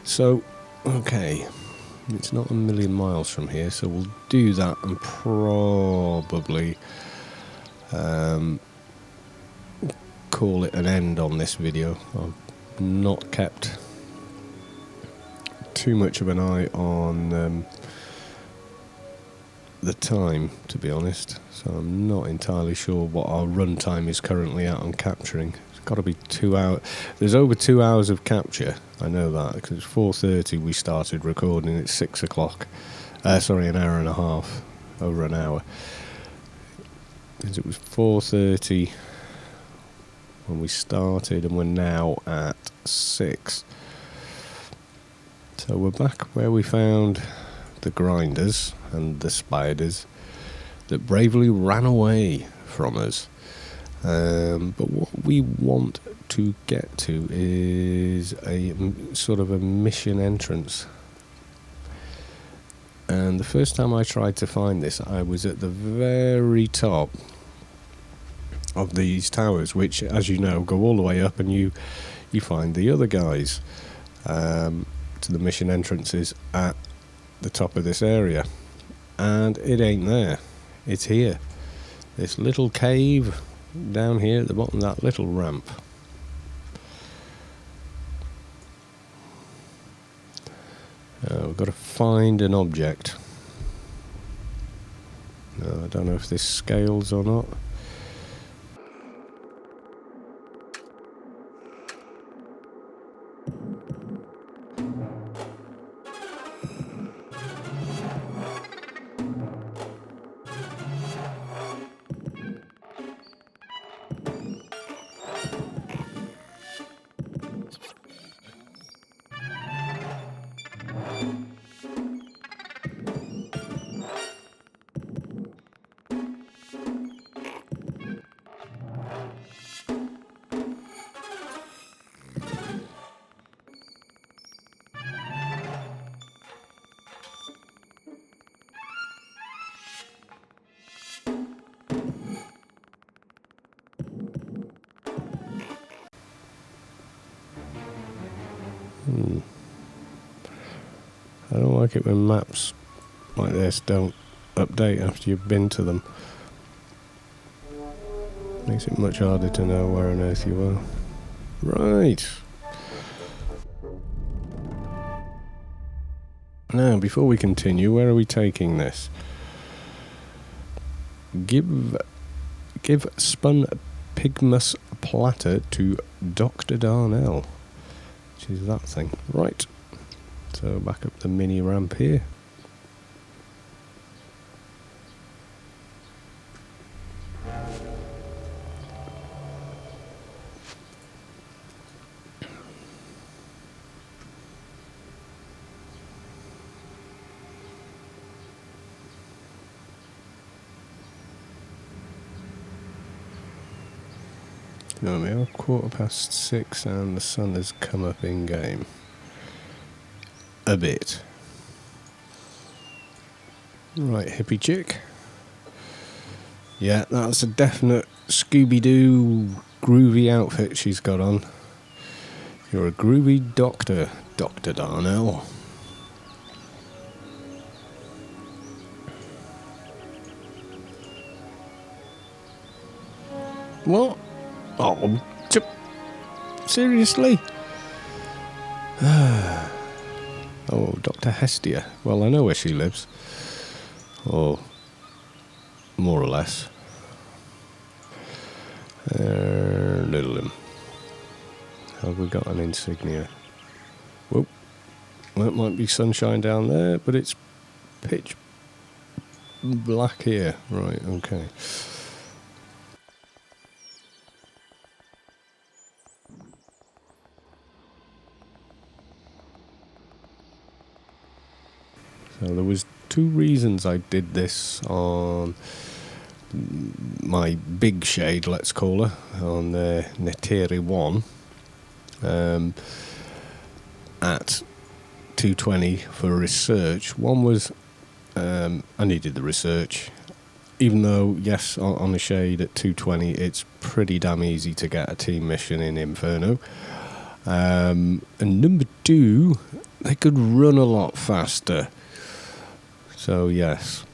So, okay, it's not a million miles from here, so we'll do that and probably call it an end on this video. I've not kept too much of an eye on the time, to be honest, so I'm not entirely sure what our run time is currently at on capturing. It's got to be 2 hours. There's over 2 hours of capture, I know that, because it's 4:30 we started recording. It's 6 o'clock, an hour and a half, over an hour, because it was 4:30 when we started and we're now at 6. So we're back where we found the grinders and the spiders that bravely ran away from us. But what we want to get to is a sort of a mission entrance. And the first time I tried to find this, I was at the very top of these towers, which, as you know, go all the way up, and you find the other guys to the mission entrances at the top of this area. And it ain't there. It's here. This little cave down here at the bottom of that little ramp. We've got to find an object. I don't know if this scales or not. I don't like it when maps like this don't update after you've been to them. Makes it much harder to know where on earth you are. Right. Now, before we continue, where are we taking this? Give spun pigmus platter to Dr. Darnell, which is that thing. Right. So back up the mini ramp here. No, we are 6:15 and the sun has come up in game. A bit. Right, hippie chick. Yeah, that's a definite Scooby-Doo groovy outfit she's got on. You're a groovy doctor, Dr. Darnell. What? Oh, seriously? Oh, Dr. Hestia. Well, I know where she lives. Or more or less. Little him. Have we got an insignia? Whoop. Well, it might be sunshine down there, but it's pitch black here. Right, okay. So there was 2 reasons I did this on my big shade, let's call her, on Neteri 1 at 220 for research. One was I needed the research, even though, yes, on a shade at 220 it's pretty damn easy to get a team mission in Inferno. And number 2, they could run a lot faster. So yes,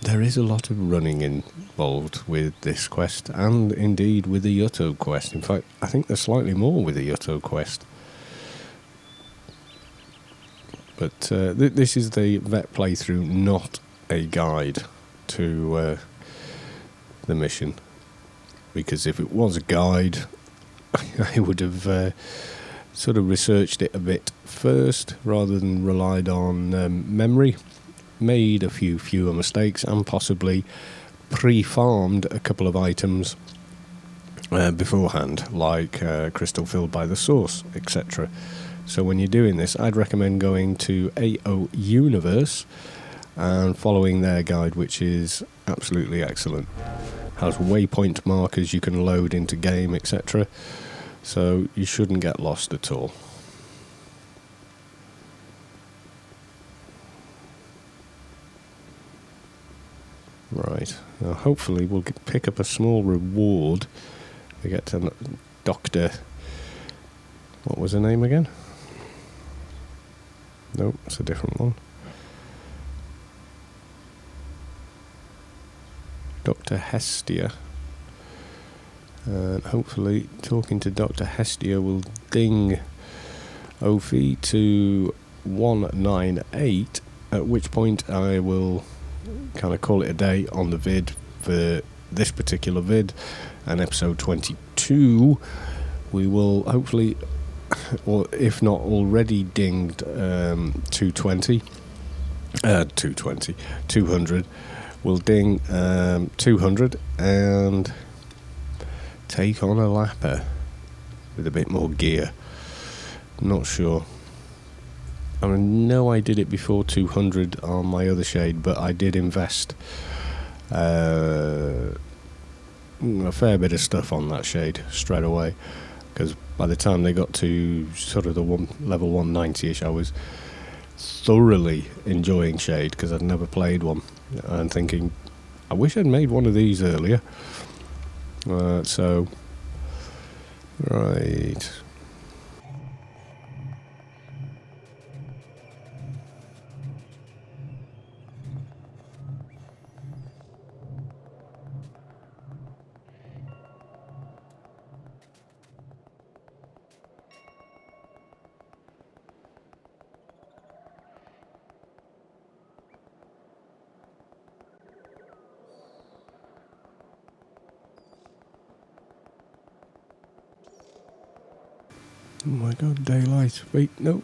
there is a lot of running involved with this quest, and indeed with the Yutto quest. In fact, I think there's slightly more with the Yutto quest. But this is the vet playthrough, not a guide to the mission. Because if it was a guide, I would have sort of researched it a bit first, rather than relied on memory. Made a few fewer mistakes, and possibly pre-farmed a couple of items beforehand, like crystal filled by the source, etc. So when you're doing this, I'd recommend going to AO Universe and following their guide, which is absolutely excellent. Has waypoint markers you can load into game, etc. So you shouldn't get lost at all. Right, now hopefully we'll pick up a small reward. We get to Dr. What was her name again? Nope, it's a different one. Dr. Hestia. And hopefully talking to Dr. Hestia will ding Ophi to 198, at which point I will kind of call it a day on the vid for this particular vid. And episode 22 we will hopefully, or if not already dinged, 200, we'll ding 200 and take on a lapper with a bit more gear. Not sure. I know I did it before 200 on my other shade, but I did invest a fair bit of stuff on that shade straight away, because by the time they got to sort of the level 190ish, I was thoroughly enjoying shade, because I'd never played one, and thinking, I wish I'd made one of these earlier. So, right. Oh my god, daylight. Wait, no,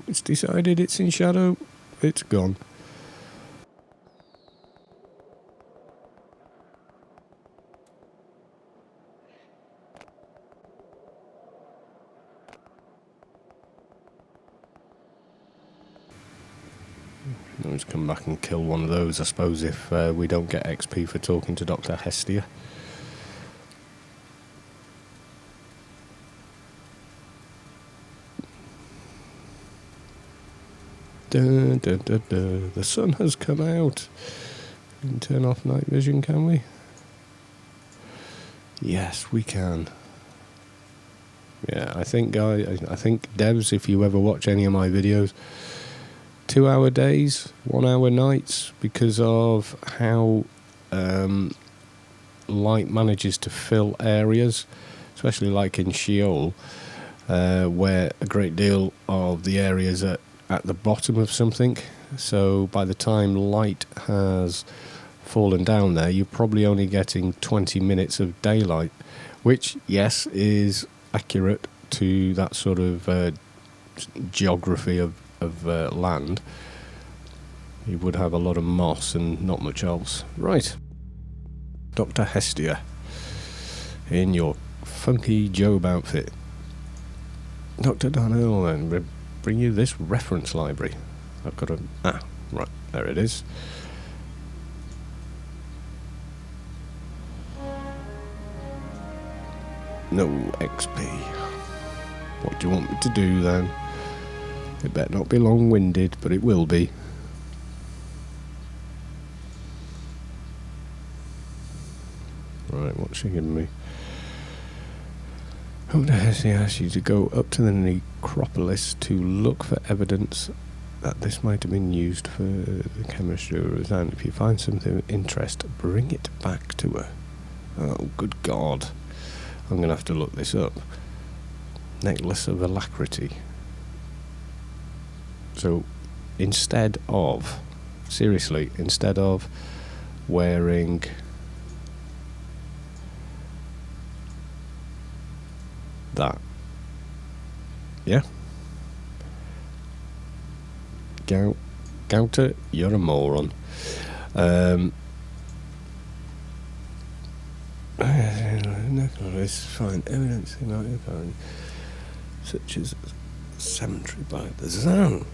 it's decided it's in shadow. It's gone. Let's come back and kill one of those, I suppose, if we don't get XP for talking to Dr. Hestia. Dun, dun, dun, dun. The sun has come out. We can turn off night vision, can we? Yes, we can. Yeah, I think, guys, I think devs, if you ever watch any of my videos, 2-hour days, 1-hour nights, because of how light manages to fill areas, especially like in Sheol, where a great deal of the areas are at the bottom of something. So by the time light has fallen down there, you're probably only getting 20 minutes of daylight, which, yes, is accurate to that sort of geography of land. You would have a lot of moss and not much else. Right. Dr. Hestia, in your funky Job outfit. Dr. Darnell, then, bring you this reference library. I've got right, there it is. No XP. What do you want me to do then? It better not be long-winded, but it will be. Right, what's she giving me? Dr. Hestia asks you to go up to the necropolis to look for evidence that this might have been used for the chemistry and if you find something of interest, bring it back to her. Oh, good God. I'm going to have to look this up. Necklace of alacrity. So, instead of wearing that, yeah, Gouter, you're a moron. Necklace, find evidence in our found, such as cemetery by the Zan.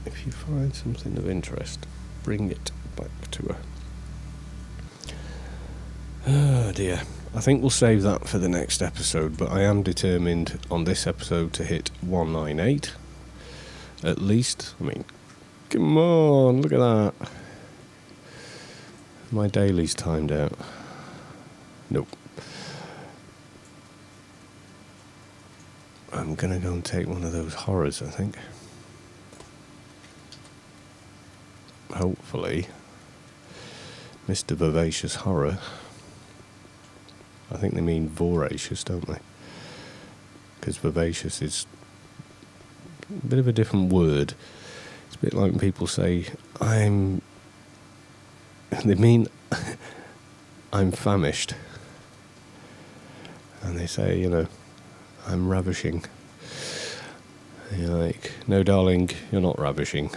If you find something of interest, bring it back to her. Oh dear. I think we'll save that for the next episode, but I am determined on this episode to hit 198. At least. I mean, come on, look at that. My daily's timed out. Nope. I'm gonna go and take one of those horrors, I think. Hopefully. Mr. Vivacious Horror. I think they mean voracious, don't they? Because vivacious is a bit of a different word. It's a bit like when people say, they mean, I'm famished. And they say, I'm ravishing. And you're like, no, darling, you're not ravishing.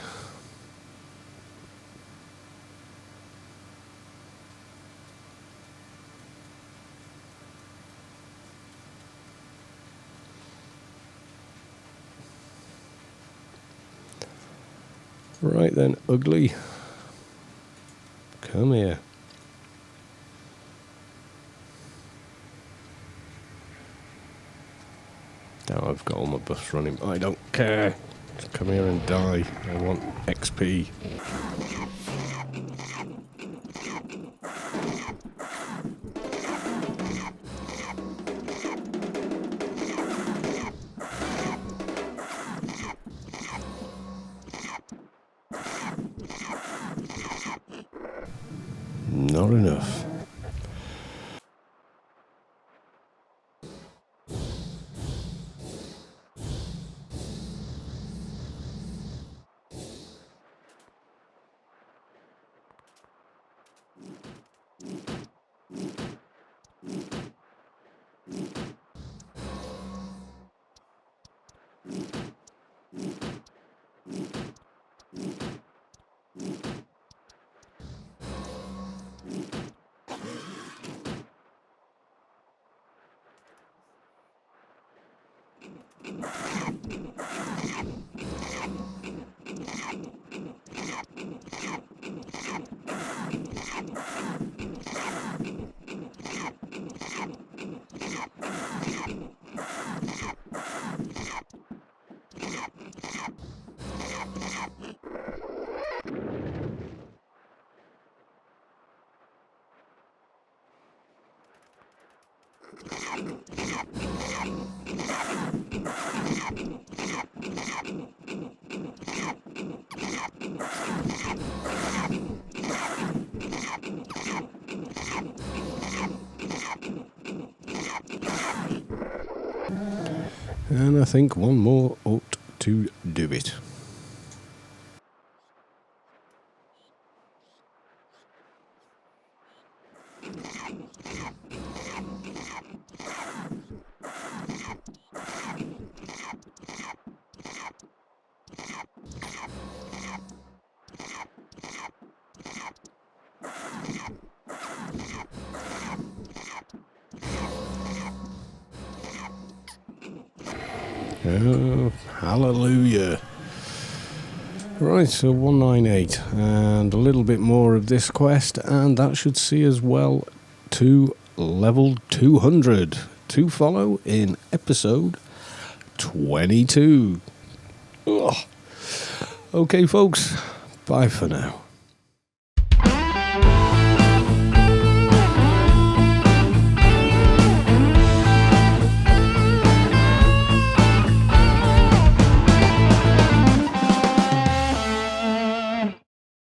Right then, ugly. Come here. Now I've got all my buffs running. I don't care. Just come here and die. I want XP. Not enough. And I think one more ought to do it. Oh, hallelujah. Right, so 198 and a little bit more of this quest, and that should see us well to level 200 to follow in episode 22. Ugh. Okay, folks, bye for now.